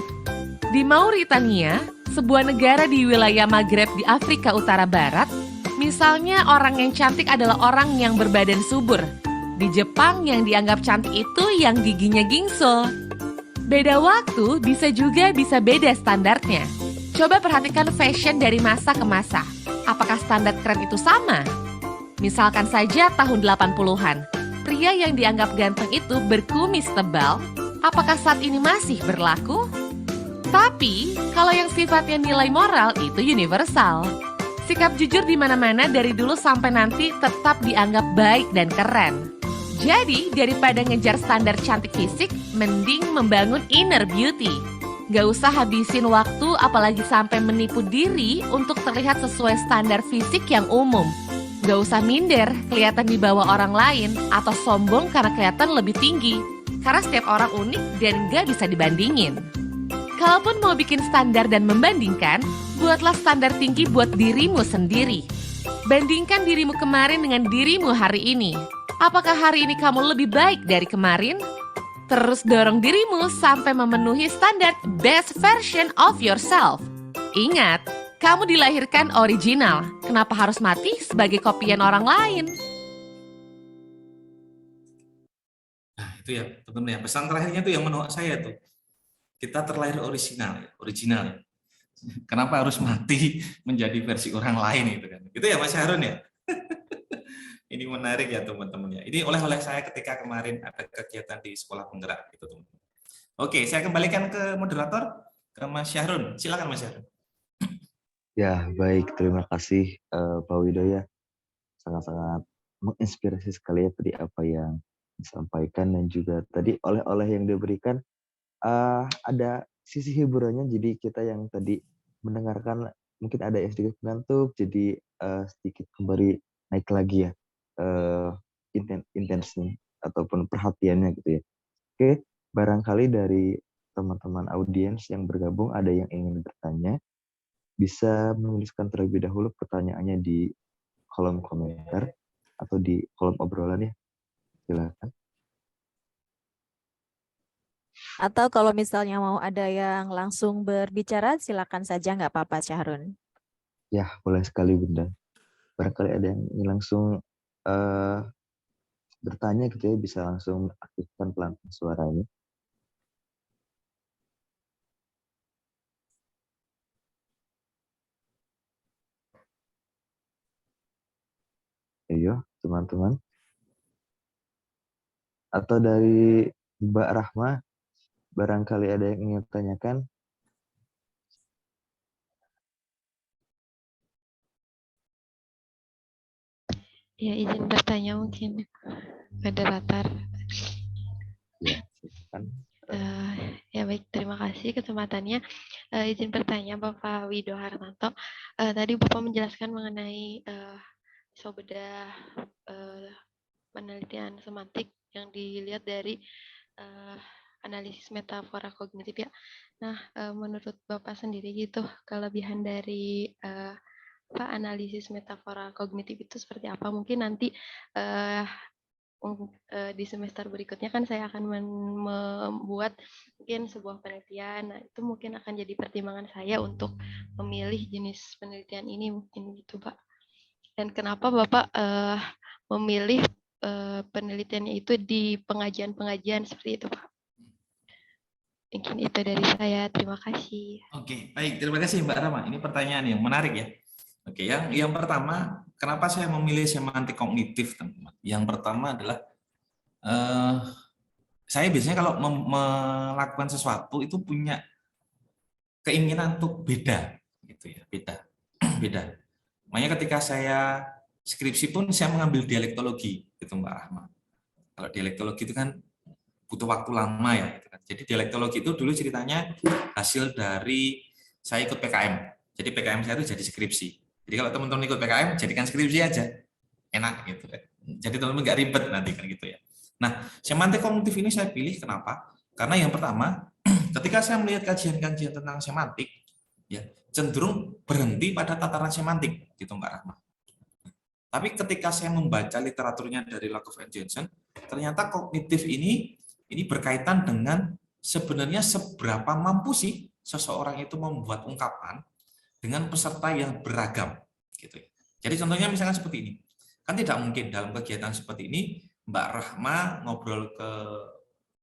Speaker 5: Di Mauritania, sebuah negara di wilayah Maghreb di Afrika Utara Barat, misalnya orang yang cantik adalah orang yang berbadan subur. Di Jepang yang dianggap cantik itu yang giginya gingsul. Beda waktu bisa beda standarnya. Coba perhatikan fashion dari masa ke masa. Apakah standar keren itu sama? Misalkan saja tahun 80-an, pria yang dianggap ganteng itu berkumis tebal. Apakah saat ini masih berlaku? Tapi, kalau yang sifatnya nilai moral itu universal. Sikap jujur di mana-mana dari dulu sampai nanti tetap dianggap baik dan keren. Jadi, daripada ngejar standar cantik fisik, mending membangun inner beauty. Gak usah habisin waktu apalagi sampai menipu diri untuk terlihat sesuai standar fisik yang umum. Gak usah minder, kelihatan di bawah orang lain, atau sombong karena kelihatan lebih tinggi. Karena setiap orang unik dan gak bisa dibandingin. Kalaupun mau bikin standar dan membandingkan, buatlah standar tinggi buat dirimu sendiri. Bandingkan dirimu kemarin dengan dirimu hari ini. Apakah hari ini kamu lebih baik dari kemarin? Terus dorong dirimu sampai memenuhi standar best version of yourself. Ingat, kamu dilahirkan original. Kenapa harus mati sebagai kopian orang lain?
Speaker 3: Nah, itu ya, teman-teman ya. Pesan terakhirnya tuh yang menuak saya tuh. Kita terlahir original ya. Kenapa harus mati menjadi versi orang lain gitu kan? Itu ya Mas Harun ya. Ini menarik ya teman-teman ya. Ini oleh-oleh saya ketika kemarin ada kegiatan di sekolah penggerak gitu teman-teman. Oke, saya kembalikan ke moderator, ke Mas Syahrun. Silakan Mas Syahrun.
Speaker 2: Ya, baik. Terima kasih Pak Widoya. Sangat-sangat menginspirasi sekali ya tadi apa yang disampaikan dan juga tadi oleh-oleh yang diberikan ada sisi hiburannya. Jadi kita yang tadi mendengarkan mungkin ada yang sedikit mengantuk, jadi sedikit kembali naik lagi ya intensnya ataupun perhatiannya gitu ya. Oke, barangkali dari teman-teman audiens yang bergabung ada yang ingin bertanya, bisa menuliskan terlebih dahulu pertanyaannya di kolom komentar atau di kolom obrolan ya. Silakan.
Speaker 4: Atau kalau misalnya mau ada yang langsung berbicara, silakan saja, nggak apa-apa, Syahrun.
Speaker 2: Ya, boleh sekali Bunda. Barangkali ada yang ingin langsung bertanya gitu ya, bisa langsung aktifkan pelan suaranya. teman-teman? Atau dari Mbak Rahma, barangkali ada yang ingin tanyakan?
Speaker 1: Ya, izin bertanya mungkin moderator.
Speaker 2: Ya, silakan.
Speaker 1: Ya baik, terima kasih kesempatannya. Izin bertanya Bapak Wido Hartanto. Tadi Bapak menjelaskan mengenai bedah penelitian semantik yang dilihat dari analisis metafora kognitif ya. Nah, menurut Bapak sendiri gitu, kelebihan dari analisis metafora kognitif itu seperti apa? Mungkin nanti di semester berikutnya kan saya akan membuat mungkin sebuah penelitian. Nah, itu mungkin akan jadi pertimbangan saya untuk memilih jenis penelitian ini mungkin gitu, Pak. Dan kenapa Bapak memilih penelitiannya itu di pengajian-pengajian seperti itu, Pak? Mungkin itu dari saya. Terima kasih.
Speaker 3: Oke, baik. Terima kasih Mbak Rama. Ini pertanyaan yang menarik ya. Oke, yang pertama, kenapa saya memilih semantik kognitif, teman-teman? Yang pertama adalah saya biasanya kalau melakukan sesuatu itu punya keinginan untuk beda, gitu ya, beda. Makanya ketika saya skripsi pun saya mengambil dialektologi, gitu Mbak Rahma. Kalau dialektologi itu kan butuh waktu lama ya. Gitu kan. Jadi dialektologi itu dulu ceritanya hasil dari saya ikut PKM. Jadi PKM saya itu jadi skripsi. Jadi kalau teman-teman ikut PKM, jadikan skripsi aja, enak gitu kan. Jadi teman-teman nggak ribet nanti kan gitu ya. Nah, semantik kognitif ini saya pilih kenapa? Karena yang pertama, ketika saya melihat kajian-kajian tentang semantik, ya cenderung berhenti pada tataran semantik, gitu Mbak Rahma. Tapi ketika saya membaca literaturnya dari Lakoff and Jensen, ternyata kognitif ini berkaitan dengan sebenarnya seberapa mampu sih seseorang itu membuat ungkapan dengan peserta yang beragam, gitu. Jadi contohnya misalkan seperti ini, kan tidak mungkin dalam kegiatan seperti ini Mbak Rahma ngobrol ke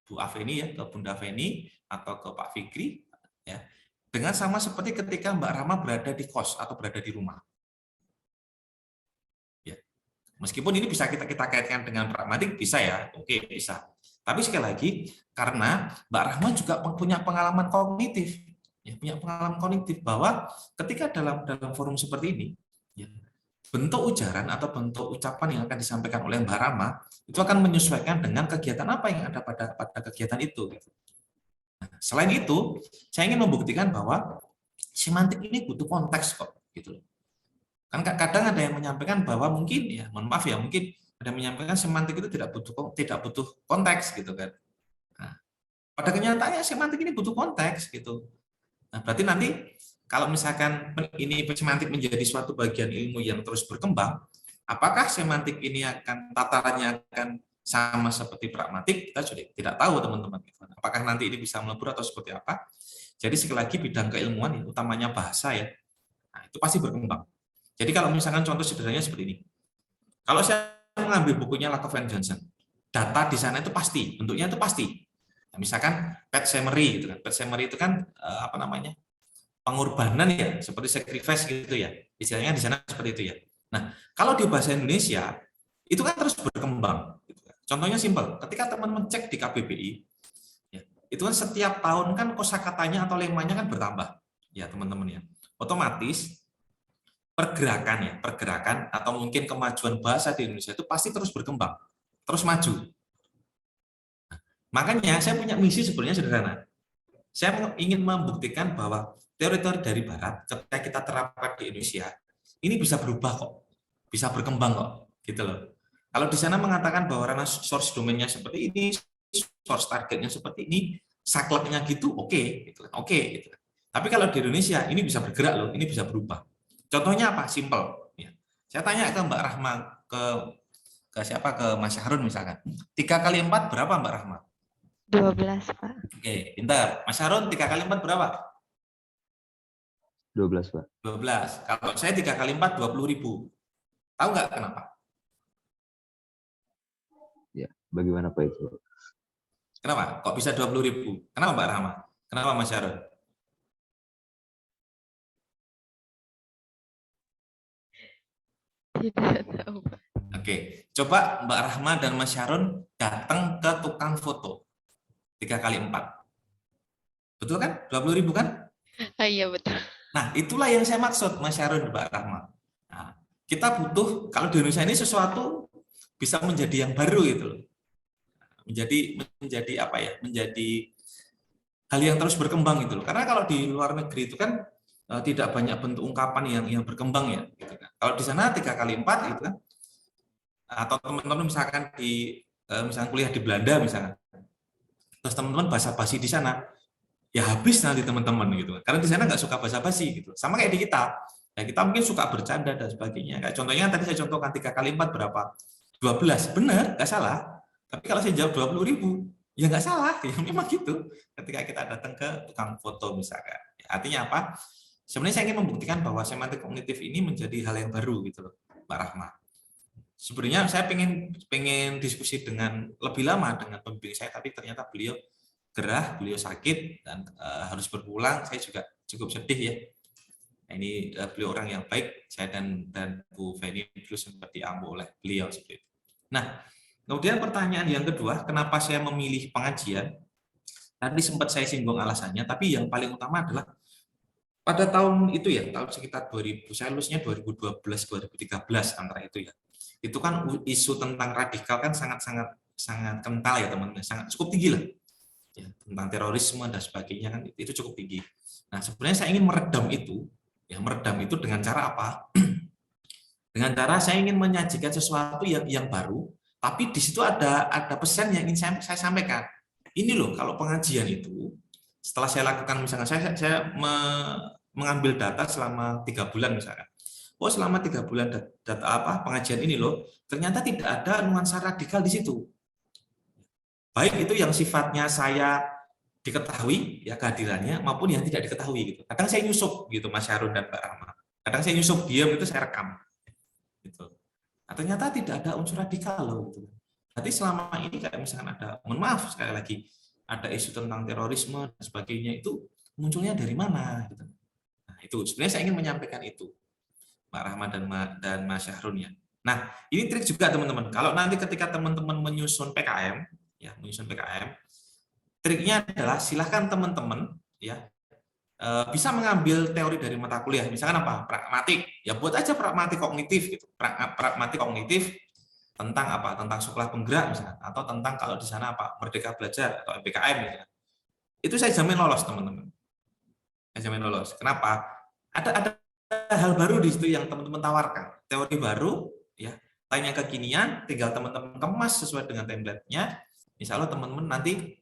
Speaker 3: Bu Afeni ya, ke Bunda Afeni atau ke Pak Fikri ya, dengan sama seperti ketika Mbak Rahma berada di kos atau berada di rumah. Ya. Meskipun ini bisa kita kaitkan dengan pragmatik, bisa ya, oke bisa. Tapi sekali lagi, karena Mbak Rahma juga punya pengalaman kognitif, ya, punya pengalaman kognitif bahwa ketika dalam forum seperti ini, ya, bentuk ujaran atau bentuk ucapan yang akan disampaikan oleh Mbak Rahma itu akan menyesuaikan dengan kegiatan apa yang ada pada kegiatan itu. Nah, selain itu, saya ingin membuktikan bahwa semantik ini butuh konteks kok, gitu. Kan kadang ada yang menyampaikan bahwa mungkin ya, mohon maaf ya, mungkin ada yang menyampaikan semantik itu tidak butuh konteks gitu kan. Nah, pada kenyataannya semantik ini butuh konteks gitu. Nah, berarti nanti kalau misalkan ini semantik menjadi suatu bagian ilmu yang terus berkembang, apakah semantik ini tatarannya akan sama seperti pragmatik? Kita sudah tidak tahu teman-teman. Apakah nanti ini bisa melebur atau seperti apa? Jadi sekali lagi bidang keilmuan, utamanya bahasa ya, nah, itu pasti berkembang. Jadi kalau misalkan contoh sederhananya seperti ini, kalau saya mengambil bukunya Lakoff and Jensen, data di sana itu pasti, bentuknya itu pasti. Nah, misalkan pet summary, gitu kan. Pet summary itu kan apa namanya? Pengorbanan ya, seperti sacrifice gitu ya. Istilahnya di sana seperti itu ya. Nah, kalau di bahasa Indonesia itu kan terus berkembang. Gitu kan. Contohnya simpel, ketika teman-teman cek di KBBI, ya, itu kan setiap tahun kan kosakatanya atau lemanya kan bertambah, ya teman-teman ya. Otomatis pergerakan atau mungkin kemajuan bahasa di Indonesia itu pasti terus berkembang, terus maju. Nah, makanya saya punya misi sebenarnya sederhana. Saya ingin membuktikan bahwa teori-teori dari Barat ketika kita terapkan di Indonesia ini bisa berubah kok, bisa berkembang kok, gitu loh. Kalau di sana mengatakan bahwa ranah source domain-nya seperti ini, source targetnya seperti ini, sakleknya gitu, oke, gitu kan, oke, gitu kan. Tapi kalau di Indonesia ini bisa bergerak loh, ini bisa berubah. Contohnya apa? Simple. Ya. Saya tanya ke Mbak Rahma, ke siapa? Ke Mas Harun misalkan. 3 kali 4 berapa Mbak Rahma?
Speaker 1: 12, Pak.
Speaker 3: Oke, pintar. Mas Harun 3 kali 4 berapa?
Speaker 2: 12, Pak.
Speaker 3: 12. Kalau saya 3 kali 4, 20.000. Tahu nggak kenapa?
Speaker 2: Ya, bagaimana Pak itu?
Speaker 3: Kenapa? Kok bisa 20.000? Kenapa Mbak Rahma? Kenapa Mas Harun?
Speaker 1: Tidak tahu, Pak.
Speaker 3: Oke, coba Mbak Rahma dan Mas Syarun datang ke tukang foto 3 kali 4. Betul kan? 20.000 kan?
Speaker 1: Ah, iya betul.
Speaker 3: Nah, itulah yang saya maksud Mas Syarun dan Mbak Rahma. Nah, kita butuh, kalau di Indonesia ini sesuatu bisa menjadi yang baru gitu loh. Menjadi apa ya? Menjadi hal yang terus berkembang gitu loh. Karena kalau di luar negeri itu kan tidak banyak bentuk ungkapan yang berkembang ya. Gitu kan. Kalau di sana 3 kali 4 gitu kan. Atau teman-teman misalkan misalkan kuliah di Belanda misalkan. Terus teman-teman basa-basi di sana, ya habis nanti teman-teman gitu. Karena di sana nggak suka basa-basi gitu. Sama kayak di kita. Ya kita mungkin suka bercanda dan sebagainya. Kayak contohnya tadi saya contohkan 3 kali 4 berapa? 12. Benar, nggak salah. Tapi kalau saya jawab 20.000, ya nggak salah. Ya memang gitu. Ketika kita datang ke tukang foto misalkan. Ya, artinya apa? Sebenarnya saya ingin membuktikan bahwa semantik kognitif ini menjadi hal yang baru gitu loh, Mbak Rahma. Sebenarnya saya pengen diskusi dengan lebih lama dengan pembimbing saya, tapi ternyata beliau gerah, beliau sakit dan harus berpulang. Saya juga cukup sedih ya. Nah, ini beliau orang yang baik. Saya dan Bu Feni dulu sempat diambil oleh beliau seperti itu. Nah, kemudian pertanyaan yang kedua, kenapa saya memilih pengajian? Tadi sempat saya singgung alasannya, tapi yang paling utama adalah pada tahun itu ya, tahun sekitar 2000, saya lulusnya 2012-2013 antara itu ya. Itu kan isu tentang radikal kan sangat kental ya teman-teman, sangat cukup tinggi lah. Ya, tentang terorisme dan sebagainya kan itu cukup tinggi. Nah, sebenarnya saya ingin meredam itu dengan cara apa? Dengan cara saya ingin menyajikan sesuatu yang baru, tapi di situ ada pesan yang ingin saya sampaikan. Ini loh, kalau pengajian itu setelah saya lakukan misalnya saya mengambil data selama 3 bulan misalkan. Oh, selama 3 bulan data pengajian ini loh, ternyata tidak ada nuansa radikal di situ. Baik itu yang sifatnya saya diketahui ya kehadirannya maupun yang tidak diketahui gitu. Kadang saya nyusup gitu Mas Syarun dan Mbak Rahma. Kadang saya nyusup diam itu saya rekam. Gitu. Nah, ternyata tidak ada unsur radikal loh gitu. Berarti selama ini kayak misalkan ada, mohon maaf sekali lagi, ada isu tentang terorisme dan sebagainya itu munculnya dari mana gitu. Nah, itu sebenarnya saya ingin menyampaikan itu. Mbak Rahma dan Mas Syahrun ya. Nah, ini trik juga teman-teman. Kalau nanti ketika teman-teman menyusun PKM, triknya adalah silahkan teman-teman ya bisa mengambil teori dari mata kuliah. Misalkan apa? Pragmatik. Ya buat aja pragmatik kognitif gitu. Pragmatik kognitif tentang apa? Tentang sekolah penggerak misalkan, atau tentang kalau di sana apa? Merdeka Belajar atau MBKM misalkan. Itu saya jamin lolos teman-teman. Saya jamin lolos. Kenapa? Ada hal baru di situ yang teman-teman tawarkan. Teori baru ya, lainnya kekinian, tinggal teman-teman kemas sesuai dengan template-nya. Insya Allah teman-teman nanti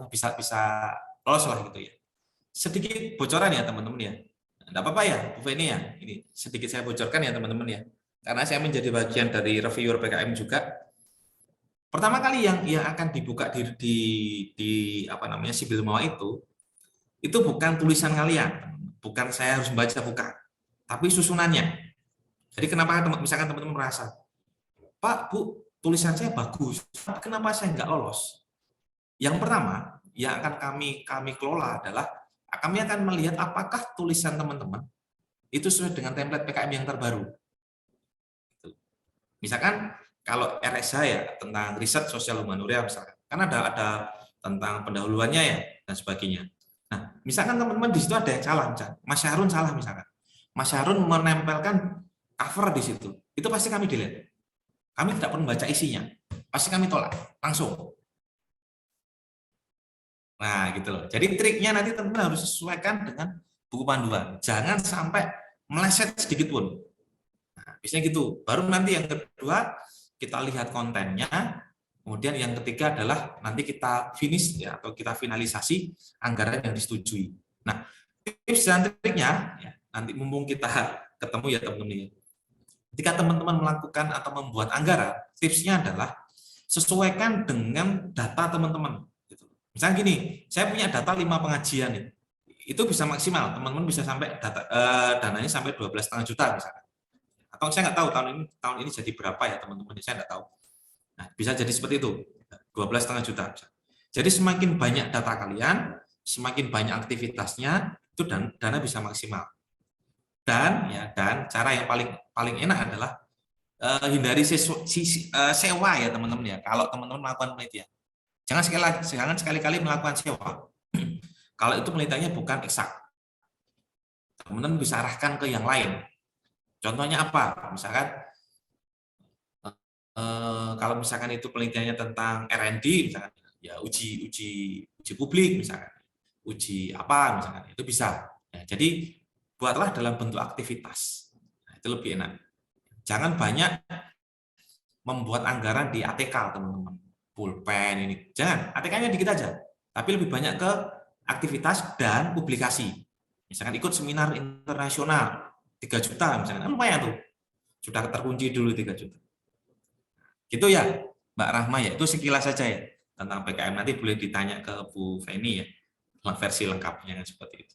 Speaker 3: bisa lolos lah gitu ya. Sedikit bocoran ya teman-teman ya. Enggak apa-apa ya, Bu Feni ya. Ini sedikit saya bocorkan ya teman-teman ya. Karena saya menjadi bagian dari reviewer PKM juga. Pertama kali yang akan dibuka di Sibil Mawa itu bukan tulisan kalian, bukan saya harus membaca, bukan, tapi susunannya. Jadi kenapa misalkan teman-teman merasa, Pak, Bu, tulisan saya bagus, kenapa saya nggak lolos? Yang pertama yang akan kami kelola adalah kami akan melihat apakah tulisan teman-teman itu sesuai dengan template PKM yang terbaru. Misalkan kalau RSH ya tentang riset sosial humanura misalkan, kan ada tentang pendahuluannya ya dan sebagainya. Nah, misalkan teman-teman di situ ada yang salah, misalkan Mas Syahrun salah misalkan. Mas Syahrun menempelkan cover di situ. Itu pasti kami delete. Kami tidak perlu membaca isinya. Pasti kami tolak langsung. Nah, gitu loh. Jadi triknya nanti teman-teman harus sesuaikan dengan buku panduan. Jangan sampai meleset sedikit pun. Nah, biasanya gitu. Baru nanti yang kedua kita lihat kontennya. Kemudian yang ketiga adalah nanti kita finish ya, atau kita finalisasi anggaran yang disetujui. Nah, tips dan triknya ya, nanti mumpung kita ketemu ya teman-teman. Ketika teman-teman melakukan atau membuat anggaran, tipsnya adalah sesuaikan dengan data teman-teman. Misalnya gini, saya punya data 5 pengajian itu bisa maksimal, teman-teman bisa sampai dananya sampai 12,5 juta misalkan. Atau saya nggak tahu tahun ini jadi berapa ya teman-teman, saya nggak tahu. Nah, bisa jadi seperti itu, 12,5 juta. Jadi semakin banyak data kalian, semakin banyak aktivitasnya, itu dana bisa maksimal. Dan cara yang paling enak adalah hindari sewa ya teman-teman ya. Kalau teman-teman melakukan penelitian, jangan sekali-kali melakukan sewa. Kalau itu penelitiannya bukan eksak, teman-teman bisa arahkan ke yang lain. Contohnya apa? Misalkan kalau misalkan itu penelitiannya tentang R&D, misalkan ya uji publik, misalkan uji apa, misalkan itu bisa. Ya, jadi buatlah dalam bentuk aktivitas. Nah, itu lebih enak. Jangan banyak membuat anggaran di ATK, teman-teman. Pulpen ini, jangan. ATK-nya dikit aja. Tapi lebih banyak ke aktivitas dan publikasi. Misalkan ikut seminar internasional 3 juta, misalkan lumayan tuh. Sudah terkunci dulu 3 juta. Gitu ya, Mbak Rahma ya. Itu sekilas saja ya tentang PKM. Nanti boleh ditanya ke Bu Feni ya, versi lengkapnya seperti itu.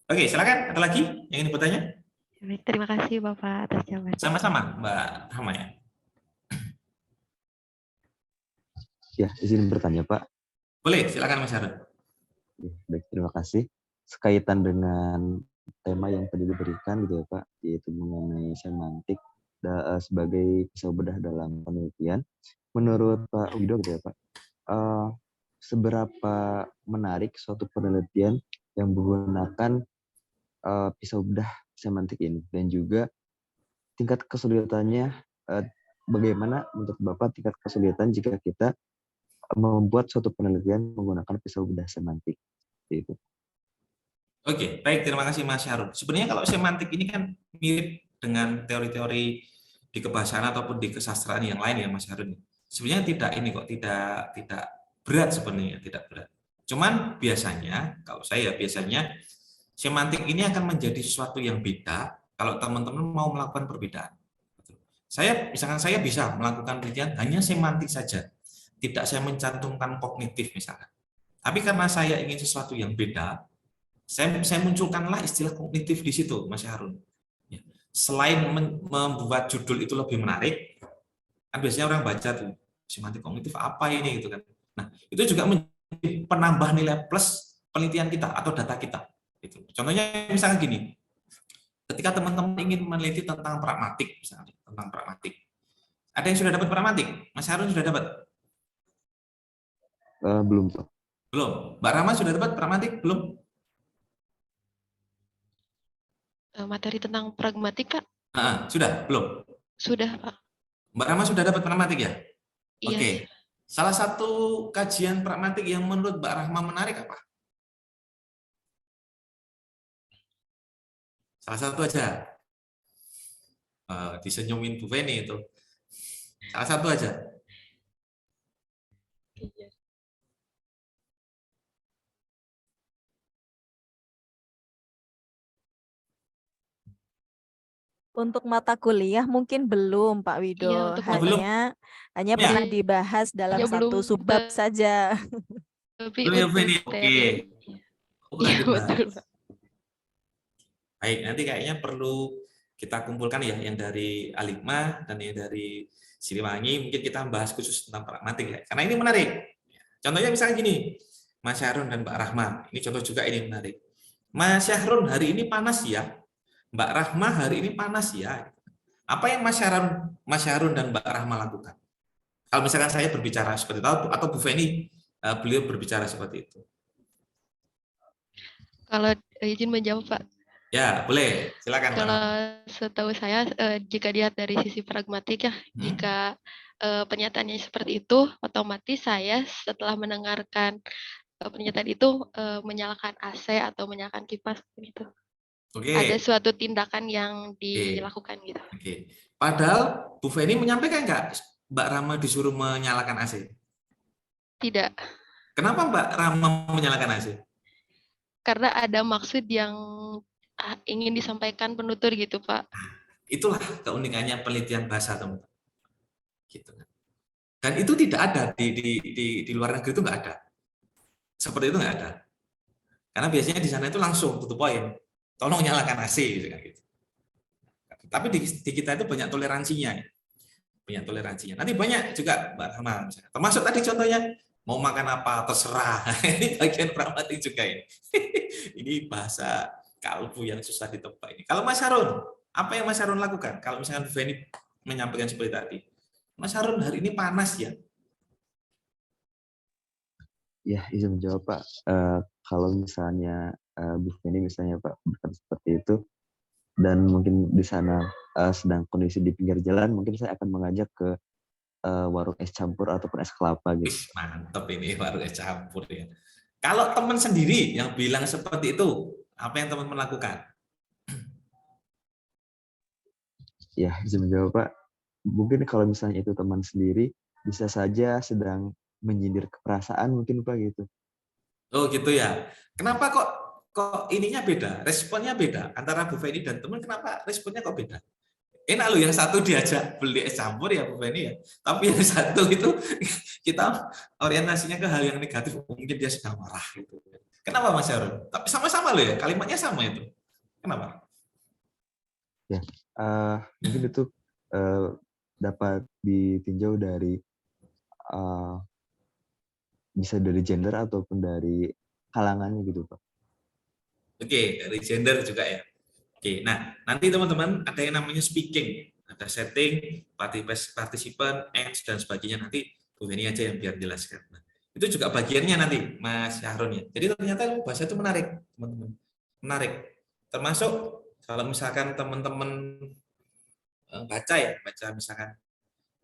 Speaker 3: Oke, silakan. Ada lagi yang ingin bertanya?
Speaker 1: Baik, terima kasih Bapak atas jawabannya.
Speaker 3: Sama-sama, Mbak Rahma ya.
Speaker 2: Ya, izin bertanya, Pak.
Speaker 3: Boleh, silakan Mas Harun.
Speaker 2: Baik, terima kasih. Sekaitan dengan tema yang tadi diberikan gitu ya Pak, yaitu mengenai semantik sebagai pisau bedah dalam penelitian. Menurut Pak Wido gitu ya Pak, seberapa menarik suatu penelitian yang menggunakan pisau bedah semantik ini, dan juga tingkat kesulitannya, bagaimana menurut Bapak tingkat kesulitan jika kita membuat suatu penelitian menggunakan pisau bedah semantik itu.
Speaker 3: Oke, baik, terima kasih Mas Harun. Sebenarnya kalau semantik ini kan mirip dengan teori-teori di kebahasaan ataupun di kesastraan yang lain ya Mas Harun. Sebenarnya tidak berat sebenarnya, tidak berat. Cuman biasanya, kalau saya biasanya semantik ini akan menjadi sesuatu yang beda kalau teman-teman mau melakukan perbedaan. Misalkan saya bisa melakukan penelitian hanya semantik saja, tidak saya mencantumkan kognitif misalkan. Tapi karena saya ingin sesuatu yang beda, saya munculkanlah istilah kognitif di situ, Mas Harun. Selain membuat judul itu lebih menarik, kan biasanya orang baca tuh semantik kognitif apa ini gitu kan. Nah, itu juga menjadi penambah nilai plus penelitian kita atau data kita. Gitu. Contohnya misalnya gini, ketika teman-teman ingin meneliti tentang pragmatik, misalnya tentang pragmatik, ada yang sudah dapat pragmatik? Mas Harun sudah dapat?
Speaker 2: Belum Pak.
Speaker 3: Belum. Mbak Rama sudah dapat pragmatik? Belum?
Speaker 1: Materi tentang pragmatik, Pak?
Speaker 3: Sudah? Belum?
Speaker 1: Sudah, Pak.
Speaker 3: Mbak Rama sudah dapat pragmatik ya?
Speaker 1: Iya.
Speaker 3: Oke. Salah satu kajian pragmatik yang menurut Mbak Rahma menarik apa? Salah satu aja. Disenyumin Bu Feni itu. Salah satu aja.
Speaker 4: Untuk mata kuliah mungkin belum Pak Wido,
Speaker 1: Iya, untuk mata
Speaker 4: hanya
Speaker 3: Ya.
Speaker 4: pernah dibahas dalam
Speaker 1: Ya,
Speaker 4: satu
Speaker 1: belum.
Speaker 4: subbab saja.
Speaker 1: Tapi
Speaker 3: Belum ya,
Speaker 1: untuk
Speaker 3: Feni? Oke.
Speaker 1: materi.
Speaker 3: Pernah
Speaker 1: Iya,
Speaker 3: dibahas.
Speaker 1: betul, Pak.
Speaker 3: Baik, nanti kayaknya perlu kita kumpulkan ya, yang dari Alikma dan yang dari Siliwangi, mungkin kita bahas khusus tentang pragmatik ya. Karena ini menarik. Contohnya misalnya gini, Mas Syahrun dan Mbak Rahma, ini contoh juga ini menarik. Mas Syahrun hari ini panas ya, Mbak Rahma hari ini panas ya. Apa yang Mas Syahrun dan Mbak Rahma lakukan? Kalau misalkan saya berbicara seperti itu, atau Bu Feni, beliau berbicara seperti itu.
Speaker 1: Kalau izin menjawab, Pak.
Speaker 3: Ya, boleh. Silakan.
Speaker 1: Kalau setahu saya, jika dilihat dari sisi pragmatik ya, jika pernyataannya seperti itu, otomatis saya setelah mendengarkan pernyataan itu menyalakan AC atau menyalakan kipas gitu.
Speaker 3: Oke.
Speaker 1: Ada suatu tindakan yang dilakukan gitu.
Speaker 3: Oke. Padahal Bu Feni menyampaikan nggak Mbak Rama disuruh menyalakan AC?
Speaker 1: Tidak.
Speaker 3: Kenapa Mbak Rama menyalakan AC?
Speaker 1: Karena ada maksud yang ingin disampaikan penutur gitu, Pak.
Speaker 3: Itulah keunikannya penelitian bahasa, teman-teman. Gitu. Dan itu tidak ada di luar negeri, itu nggak ada. Seperti itu nggak ada. Karena biasanya di sana itu langsung tutup poin. Tolong nyalakan AC gitu. Tapi di kita itu banyak toleransinya. Banyak toleransinya. Nanti banyak juga Mbak Rahma, termasuk tadi contohnya mau makan apa terserah. Ini bagian pragmatik juga ini. Ini bahasa kalbu yang susah ditebak ini. Kalau Mas Harun, apa yang Mas Harun lakukan? Kalau misalkan Bu Feni menyampaikan seperti tadi. Mas Harun, hari ini panas ya?
Speaker 2: Ya, izin menjawab Pak. Kalau misalnya Bu Feni misalnya Pak berkata seperti itu, dan mungkin di sana sedang kondisi di pinggir jalan, mungkin saya akan mengajak ke warung es campur ataupun es kelapa gitu.
Speaker 3: Wih, mantep ini warung es campur ya. Kalau teman sendiri yang bilang seperti itu, apa yang teman-teman lakukan?
Speaker 2: Ya, izin menjawab Pak. Mungkin kalau misalnya itu teman sendiri, bisa saja sedang menyindir keperasaan mungkin Pak gitu.
Speaker 3: Oh gitu ya. Kenapa kok ininya beda, responnya beda antara Bu Feni dan teman? Kenapa responnya kok beda? Enak loh, yang satu diajak beli es campur ya Bu Feni ya, tapi yang satu itu kita orientasinya ke hal yang negatif, mungkin dia sedang marah gitu. Kenapa Mas Harun? Tapi sama-sama loh ya, kalimatnya sama itu. Kenapa?
Speaker 2: Ya, mungkin itu dapat ditinjau dari bisa dari gender ataupun dari kalangannya gitu Pak.
Speaker 3: Oke, dari gender juga ya. Oke, nah nanti teman-teman ada yang namanya speaking, ada setting, participant, ends dan sebagainya, nanti Bu Feni aja yang biar jelaskan. Nah, itu juga bagiannya nanti Mas Harun ya. Jadi ternyata bahasa itu menarik, teman-teman. Menarik. Termasuk kalau misalkan teman-teman baca misalkan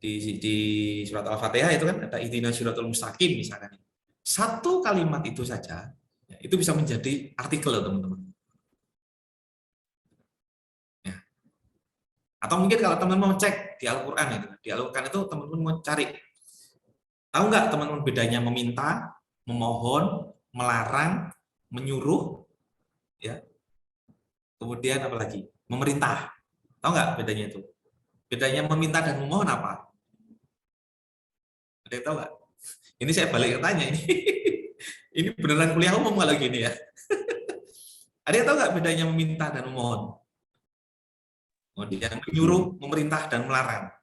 Speaker 3: di surat Al-Fatihah itu kan ada ihdinas siratal mustaqim misalkan. Satu kalimat itu saja ya, itu bisa menjadi artikel teman-teman. Atau mungkin kalau teman-teman mau cek di Al-Quran itu, di Al-Quran itu teman-teman mau cari, tahu nggak teman-teman bedanya meminta, memohon, melarang, menyuruh, ya, kemudian apa lagi, memerintah, tahu nggak bedanya itu? Bedanya meminta dan memohon apa? Ada yang tahu nggak? Ini saya balik tanya ini, ini beneran kuliah umum kalau gini ya. Ada yang tahu nggak bedanya meminta dan memohon? Kemudian menyuruh, memerintah, dan melarang.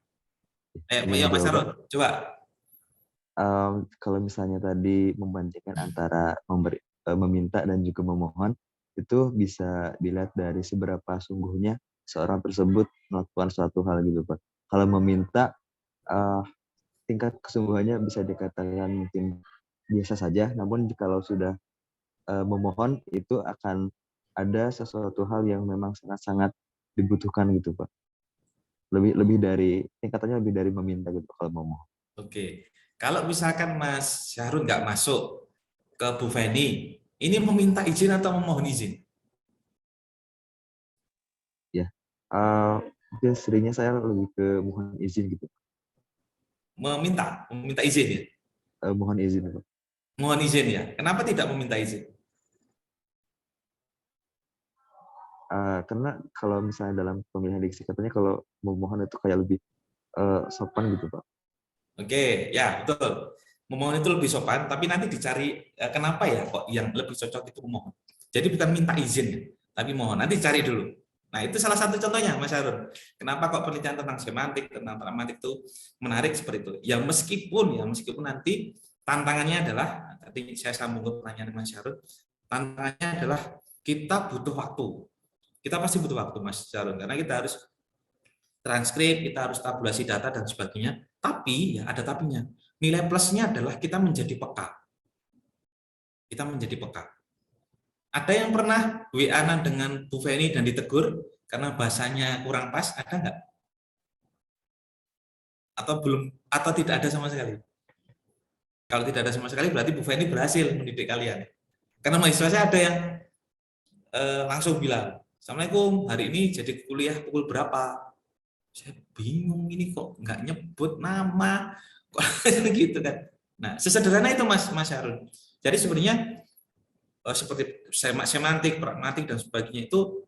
Speaker 3: Ya Mas Harun, coba.
Speaker 2: Kalau misalnya tadi membandingkan antara meminta dan juga memohon, itu bisa dilihat dari seberapa sungguhnya seorang tersebut melakukan suatu hal gitu Pak. Kalau meminta, tingkat kesungguhannya bisa dikatakan mungkin biasa saja, namun kalau sudah memohon itu akan ada sesuatu hal yang memang sangat-sangat dibutuhkan gitu Pak. Lebih dari tingkatannya lebih dari meminta gitu kalau memohon.
Speaker 3: Oke, kalau misalkan Mas Syahrul nggak masuk ke Bu Feni, ini meminta izin atau memohon izin?
Speaker 2: Ya, mungkin seringnya saya lebih ke mohon izin gitu.
Speaker 3: Meminta izin ya?
Speaker 2: Mohon izin Pak.
Speaker 3: Mohon izin ya. Kenapa tidak meminta izin?
Speaker 2: Karena kalau misalnya dalam pemilihan diksi katanya kalau memohon itu kayak lebih sopan gitu Pak.
Speaker 3: Oke, ya betul. Memohon itu lebih sopan, tapi nanti dicari kenapa ya kok yang lebih cocok itu memohon. Jadi bukan minta izin, tapi mohon. Nanti cari dulu. Nah itu salah satu contohnya Mas Harun. Kenapa kok penelitian tentang semantik, tentang pragmatik itu menarik seperti itu. Ya meskipun nanti tantangannya adalah, tadi saya sambung ke pertanyaan Mas Harun, tantangannya adalah kita butuh waktu. Kita pasti butuh waktu Mas Harun, karena kita harus transkrip, kita harus tabulasi data dan sebagainya. Tapi ya ada tapinya. Nilai plusnya adalah kita menjadi peka. Kita menjadi peka. Ada yang pernah WA-an dengan Bu Feni dan ditegur karena bahasanya kurang pas? Ada nggak? Atau belum? Atau tidak ada sama sekali? Kalau tidak ada sama sekali berarti Bu Feni berhasil mendidik kalian. Karena mahasiswa saya ada yang langsung bilang, Assalamualaikum, hari ini jadi kuliah pukul berapa? Saya bingung, ini kok nggak nyebut nama, kok gitu kan. Nah, sesederhana itu Mas Harun. Jadi sebenarnya seperti semantik, pragmatik dan sebagainya itu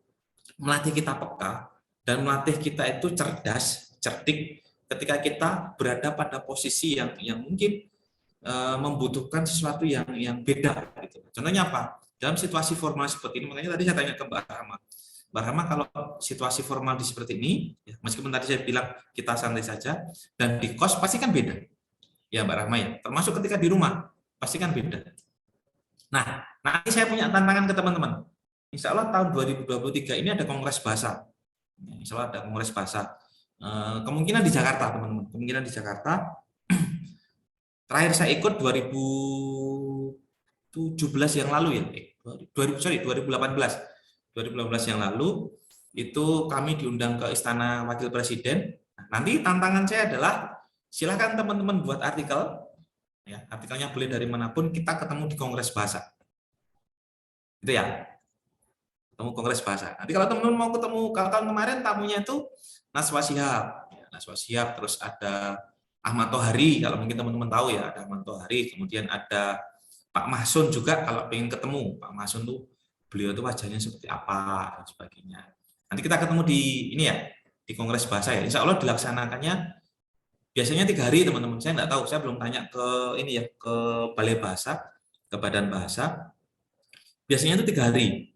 Speaker 3: melatih kita peka dan melatih kita itu cerdas, cerdik ketika kita berada pada posisi yang mungkin membutuhkan sesuatu yang beda gitu. Contohnya apa? Dalam situasi formal seperti ini, makanya tadi saya tanya ke Mbak Rahma. Mbak Rahma, kalau situasi formal seperti ini, ya, meskipun tadi saya bilang kita santai saja, dan di kos pasti kan beda. Ya Mbak Rahma ya, termasuk ketika di rumah, pasti kan beda. Nah, nanti saya punya tantangan ke teman-teman. Insya Allah tahun 2023 ini ada kongres bahasa. Insya Allah ada kongres bahasa. Kemungkinan di Jakarta, teman-teman. Kemungkinan di Jakarta. Terakhir saya ikut 2017 yang lalu ya. 2018. 2018 yang lalu itu kami diundang ke Istana Wakil Presiden. Nah, nanti tantangan saya adalah silakan teman-teman buat artikel, ya, artikelnya boleh dari manapun, kita ketemu di Kongres Bahasa. Itu ya, ketemu Kongres Bahasa. Nanti kalau teman-teman mau ketemu, kalau tahun kemarin tamunya itu Naswa Shihab, ya, Naswa Shihab, terus ada Ahmad Tohari, kalau mungkin teman-teman tahu ya, ada Ahmad Tohari, kemudian ada Pak Mahsun juga kalau pengen ketemu. Pak Mahsun tuh beliau tuh wajahnya seperti apa dan sebagainya. Nanti kita ketemu di ini ya, di Kongres Bahasa ya. Insya Allah dilaksanakannya biasanya 3 hari teman-teman. Saya nggak tahu, saya belum tanya ke ini ya, ke Balai Bahasa, ke Badan Bahasa. Biasanya itu 3 hari.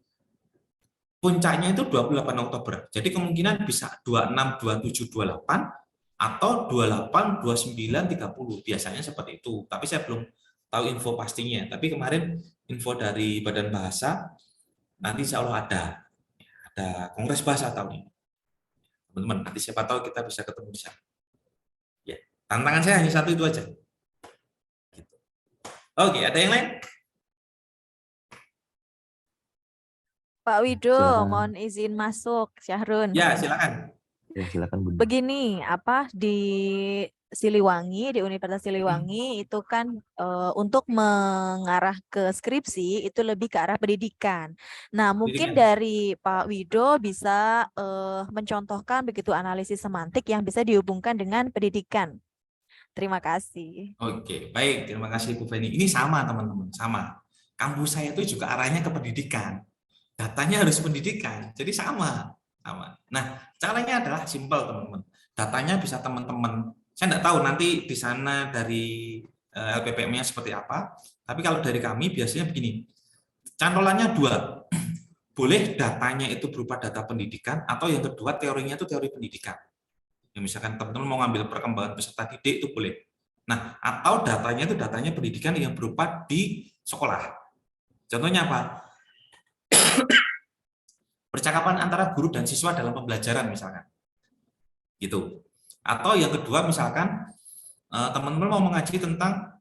Speaker 3: Puncaknya itu 28 Oktober. Jadi kemungkinan bisa 26, 27, 28 atau 28, 29, 30. Biasanya seperti itu. Tapi saya belum tahu info pastinya. Tapi kemarin info dari Badan Bahasa nanti insya Allah ada Kongres Bahasa tahun ini. Teman-teman, nanti siapa tahu kita bisa ketemu di sana. Ya, tantangan saya hanya satu itu aja. Gitu. Oke, ada yang lain?
Speaker 4: Pak Wido,
Speaker 2: Silakan.
Speaker 4: mohon izin masuk, Syahrun.
Speaker 3: Ya, silakan.
Speaker 2: Ya, silakan Bunda.
Speaker 4: Begini, di Siliwangi, di Universitas Siliwangi itu kan untuk mengarah ke skripsi itu lebih ke arah pendidikan. Nah, mungkin
Speaker 3: Pendidikan.
Speaker 4: dari Pak Wido bisa mencontohkan begitu analisis semantik yang bisa dihubungkan dengan pendidikan. Terima kasih.
Speaker 3: Oke, baik. Terima kasih Bu Feni. Ini sama teman-teman, sama. Kampus saya itu juga arahnya ke pendidikan. Datanya harus pendidikan, jadi sama. Nah, caranya adalah simpel teman-teman. Datanya bisa teman-teman. Saya nggak tahu nanti di sana dari LPPM-nya seperti apa. Tapi kalau dari kami biasanya begini. Cantolannya 2. Boleh datanya itu berupa data pendidikan atau yang kedua teorinya itu teori pendidikan. Ya, misalkan teman-teman mau ngambil perkembangan peserta didik itu boleh. Nah, atau datanya itu datanya pendidikan yang berupa di sekolah. Contohnya apa? Percakapan antara guru dan siswa dalam pembelajaran misalkan. Gitu. Atau yang kedua misalkan teman-teman mau mengaji tentang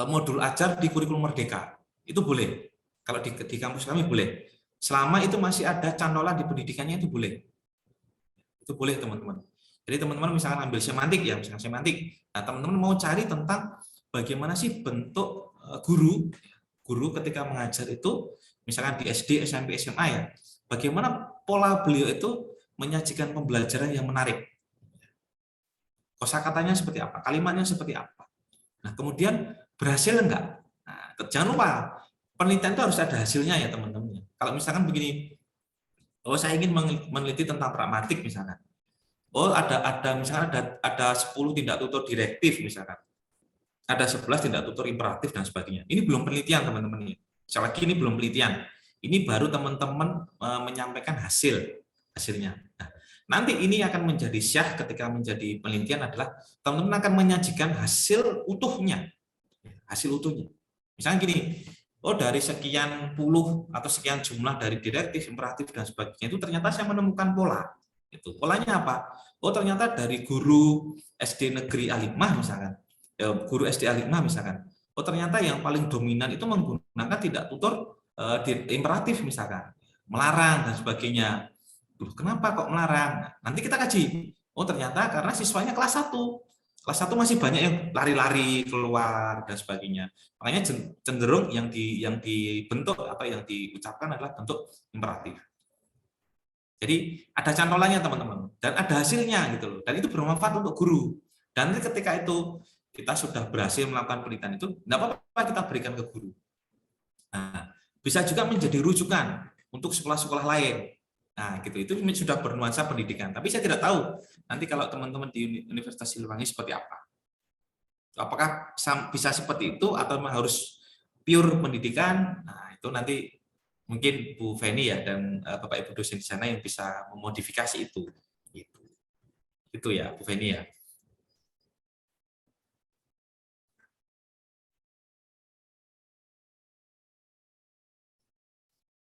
Speaker 3: modul ajar di kurikulum merdeka. Itu boleh. Kalau di kampus kami boleh. Selama itu masih ada cantolan di pendidikannya itu boleh. Itu boleh teman-teman. Jadi teman-teman misalkan ambil semantik ya, misalkan semantik. Nah, teman-teman mau cari tentang bagaimana sih bentuk guru ketika mengajar itu, misalkan di SD, SMP, SMA ya, bagaimana pola beliau itu menyajikan pembelajaran yang menarik. Kosakatanya seperti apa, kalimatnya seperti apa. Nah, kemudian berhasil enggak? Nah, jangan lupa, penelitian itu harus ada hasilnya ya teman-teman. Kalau misalkan begini, oh saya ingin meneliti tentang pragmatik misalkan. Oh ada misalkan ada 10 tindak tutur direktif misalkan. Ada 11 tindak tutur imperatif dan sebagainya. Ini belum penelitian teman-teman. Sekali lagi ini belum penelitian. Ini baru teman-teman menyampaikan hasilnya. Nah, nanti ini akan menjadi syah ketika menjadi penelitian adalah teman-teman akan menyajikan hasil utuhnya. Hasil utuhnya. Misalnya gini, oh dari sekian puluh atau sekian jumlah dari direktif, imperatif dan sebagainya itu ternyata saya menemukan pola. Itu polanya apa? Oh ternyata dari guru SD Negeri Alimah misalkan, guru SD Alimah misalkan. Oh ternyata yang paling dominan itu menggunakan tidak tutur imperatif misalkan, melarang dan sebagainya. Kenapa kok melarang? Nanti kita kaji. Oh ternyata karena siswanya kelas 1. Kelas 1 masih banyak yang lari-lari keluar dan sebagainya. Makanya cenderung yang dibentuk atau yang diucapkan adalah bentuk imperatif. Jadi ada cantolannya teman-teman dan ada hasilnya gitu loh. Dan itu bermanfaat untuk guru. Dan ketika itu kita sudah berhasil melakukan penelitian itu, tidak apa-apa kita berikan ke guru. Nah, bisa juga menjadi rujukan untuk sekolah-sekolah lain. Nah, gitu itu sudah bernuansa pendidikan. Tapi saya tidak tahu nanti kalau teman-teman di Universitas Siliwangi seperti apa. Apakah bisa seperti itu atau memang harus pure pendidikan? Nah, itu nanti mungkin Bu Feni ya dan Bapak Ibu dosen di sana yang bisa memodifikasi itu. Gitu. Itu ya Bu Feni ya.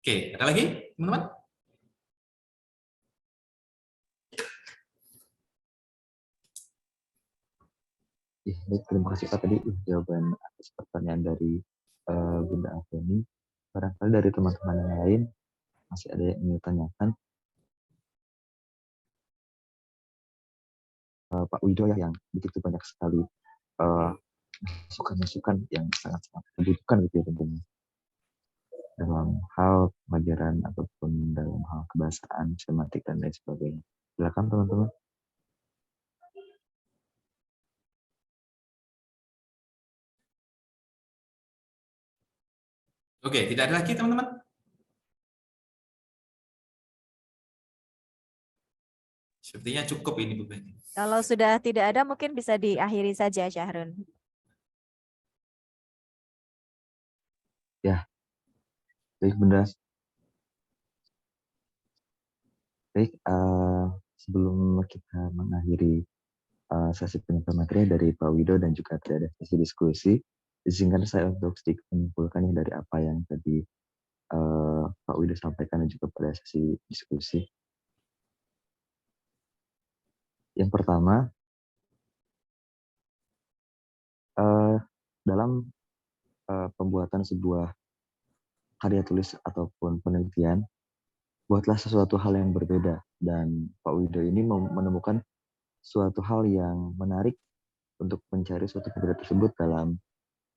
Speaker 3: Oke, ada lagi teman-teman?
Speaker 2: Ya, baik, terima kasih Pak tadi jawaban atas pertanyaan dari Bunda Afeni. Barangkali dari teman-teman yang lain masih ada yang ingin ditanyakan. Pak Wido ya, yang begitu banyak sekali masukan-masukan yang sangat-sangat dibutuhkan gitu ya tentunya dalam hal pelajaran ataupun dalam hal kebahasaan, semantik dan lain sebagainya. Silakan teman-teman.
Speaker 3: Oke, tidak ada lagi teman-teman? Sepertinya cukup ini Bu Beni.
Speaker 4: Kalau sudah tidak ada mungkin bisa diakhiri saja, Syahrun.
Speaker 2: Ya, baik Bunda. Baik, sebelum kita mengakhiri sesi penyampaian materi dari Pak Wido dan juga tidak ada sesi diskusi, izinkan saya untuk sedikit menyimpulkan dari apa yang tadi Pak Wido sampaikan dan juga pada sesi diskusi. Yang pertama, dalam pembuatan sebuah karya tulis ataupun penelitian, buatlah sesuatu hal yang berbeda. Dan Pak Wido ini menemukan suatu hal yang menarik untuk mencari suatu kebenaran tersebut dalam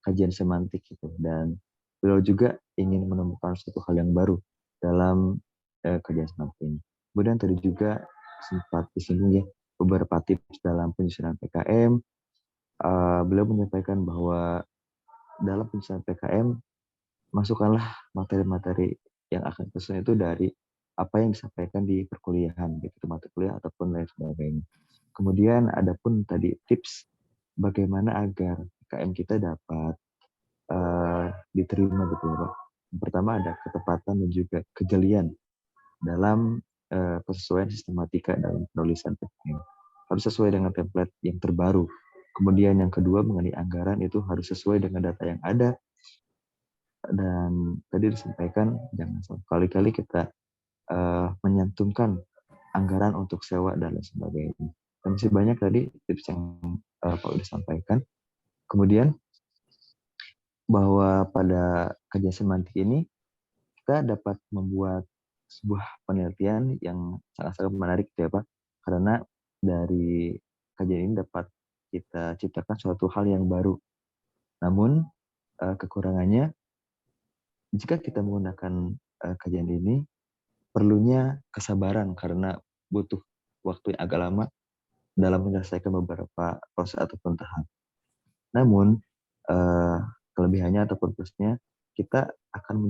Speaker 2: kajian semantik gitu. Dan beliau juga ingin menemukan suatu hal yang baru dalam kajian semantik ini. Kemudian tadi juga sempat disinggung ya beberapa tips dalam penyusunan PKM. Beliau menyampaikan bahwa dalam penyusunan PKM masukkanlah materi-materi yang akan disusun itu dari apa yang disampaikan di perkuliahan, gitu, mata kuliah ataupun lain sebagainya. Kemudian ada pun tadi tips bagaimana agar PKM kita dapat diterima gitu ya Pak. Yang pertama ada ketepatan dan juga kejelian dalam persesuaian sistematika dalam penulisan PKM. Harus sesuai dengan template yang terbaru. Kemudian yang kedua mengenai anggaran itu harus sesuai dengan data yang ada. Dan tadi disampaikan jangan sekali-kali kita menyantumkan anggaran untuk sewa dan lain sebagainya. Dan masih banyak tadi tips yang Pak udah sampaikan. Kemudian bahwa pada kajian semantik ini kita dapat membuat sebuah penelitian yang sangat-sangat menarik ya Pak. Karena dari kajian ini dapat kita ciptakan suatu hal yang baru. Namun kekurangannya jika kita menggunakan kajian ini perlunya kesabaran karena butuh waktu yang agak lama dalam menyelesaikan beberapa proses ataupun tahap. Namun kelebihannya ataupun plusnya kita akan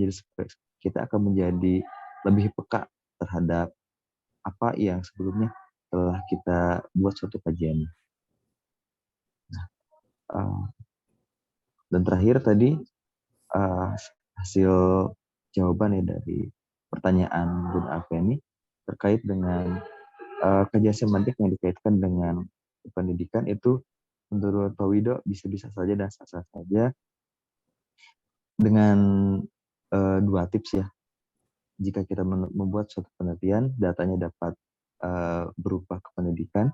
Speaker 2: menjadi lebih peka terhadap apa yang sebelumnya telah kita buat suatu kajian. Nah, dan terakhir tadi hasil jawaban ya dari pertanyaan Bun Afeni terkait dengan kajian semantik yang dikaitkan dengan pendidikan itu menurut Pak Wido bisa-bisa saja dan sah-sah saja dengan dua tips ya. Jika kita membuat suatu penelitian, datanya dapat berupa kependidikan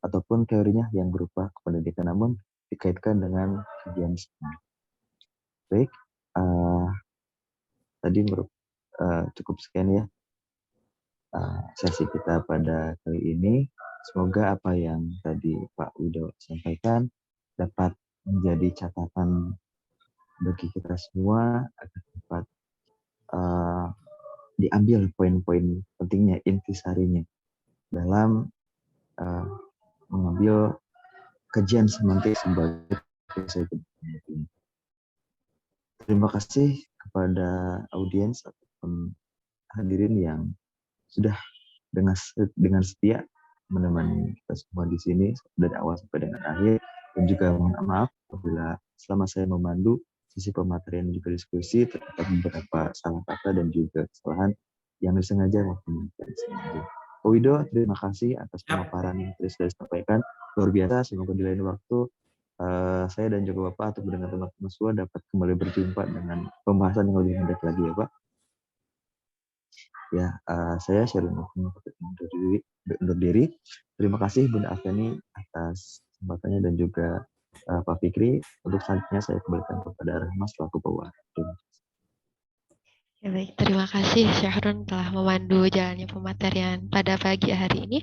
Speaker 2: ataupun teorinya yang berupa kependidikan, namun dikaitkan dengan kajian semantik. Baik, tadi cukup sekian ya sesi kita pada kali ini. Semoga apa yang tadi Pak Wido sampaikan dapat menjadi catatan bagi kita semua agar dapat diambil poin-poin pentingnya, intisarinya dalam mengambil kajian semantik sebagai ini. Terima kasih kepada audiens ataupun hadirin yang sudah dengan setia menemani kita semua di sini dari awal sampai dengan akhir, dan juga mohon maaf apabila selama saya memandu sisi pematerian dan juga diskusi terdapat beberapa salah kata dan juga kesalahan yang disengaja maupun tidak disengaja. Pak Wido, terima kasih atas pemaparan yang tadi sudah disampaikan. Luar biasa, semoga di lain waktu saya dan juga Bapak atau dengan teman-teman semua dapat kembali berjumpa dengan pembahasan yang lebih menarik lagi ya Pak. Ya, saya Syahrul undur diri. Terima kasih Bunda Afeni atas kesempatannya dan juga Pak Fikri, untuk selanjutnya saya kembalikan kepada Rahma selaku pewaris. Terima kasih.
Speaker 1: Ya baik, terima kasih Syahrun telah memandu jalannya pematerian pada pagi hari ini.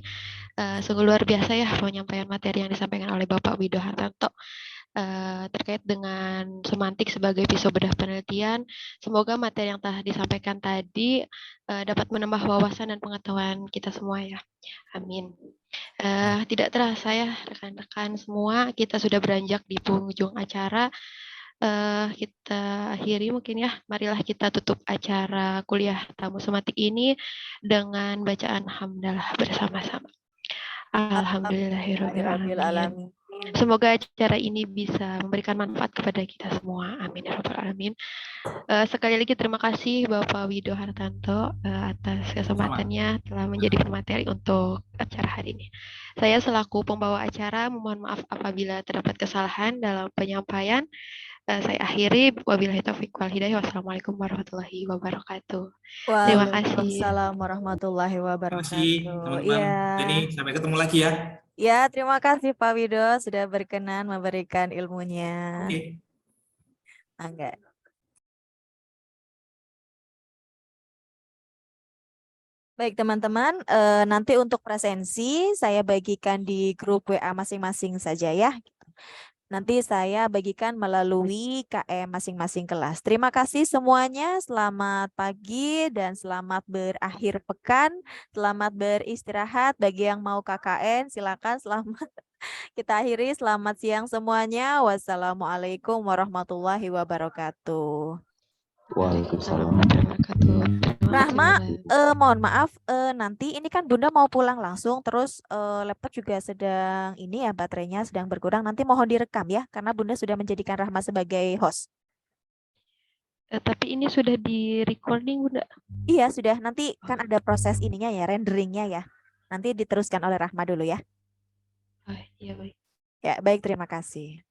Speaker 1: Sungguh luar biasa ya penyampaian materi yang disampaikan oleh Bapak Wido Hartanto terkait dengan semantik sebagai pisau bedah penelitian. Semoga materi yang telah disampaikan tadi dapat menambah wawasan dan pengetahuan kita semua ya. Amin. Tidak terasa ya rekan-rekan semua, kita sudah beranjak di penghujung acara. Kita akhiri mungkin ya. Marilah kita tutup acara kuliah tamu sematik ini dengan bacaan hamdalah bersama-sama. Alhamdulillahirabbil alamin. Semoga acara ini bisa memberikan manfaat kepada kita semua. Amin ya rabbal alamin. Sekali lagi terima kasih Bapak Wido Hartanto atas kesempatannya telah menjadi pemateri untuk acara hari ini. Saya selaku pembawa acara memohon maaf apabila terdapat kesalahan dalam penyampaian. Saya akhiri. Wabillahi taufiq wal hidayah. Wassalamualaikum warahmatullahi wabarakatuh. Terima kasih.
Speaker 4: Waalaikumsalam warahmatullahi
Speaker 3: Terima kasih
Speaker 4: wabarakatuh.
Speaker 3: teman-teman.
Speaker 4: Iya.
Speaker 3: Jadi sampai ketemu lagi ya.
Speaker 4: Ya, terima kasih Pak Wido sudah berkenan memberikan ilmunya.
Speaker 3: Oke.
Speaker 4: Angga. Baik teman-teman, nanti untuk presensi saya bagikan di grup WA masing-masing saja ya. Nanti saya bagikan melalui KM masing-masing kelas. Terima kasih semuanya, selamat pagi dan selamat berakhir pekan, selamat beristirahat. Bagi yang mau KKN silakan selamat. Kita akhiri, selamat siang semuanya. Wassalamualaikum warahmatullahi wabarakatuh.
Speaker 2: Waalaikumsalam.
Speaker 4: Rahma, mohon maaf, nanti ini kan Bunda mau pulang langsung, terus laptop juga sedang ini ya, baterainya sedang berkurang. Nanti mohon direkam ya, karena Bunda sudah menjadikan Rahma sebagai host.
Speaker 1: Tapi ini sudah di recording Bunda?
Speaker 4: Iya sudah, nanti kan ada proses ininya ya, renderingnya ya. Nanti diteruskan oleh Rahma dulu ya.
Speaker 1: Oh, iya baik.
Speaker 4: Ya baik, terima kasih.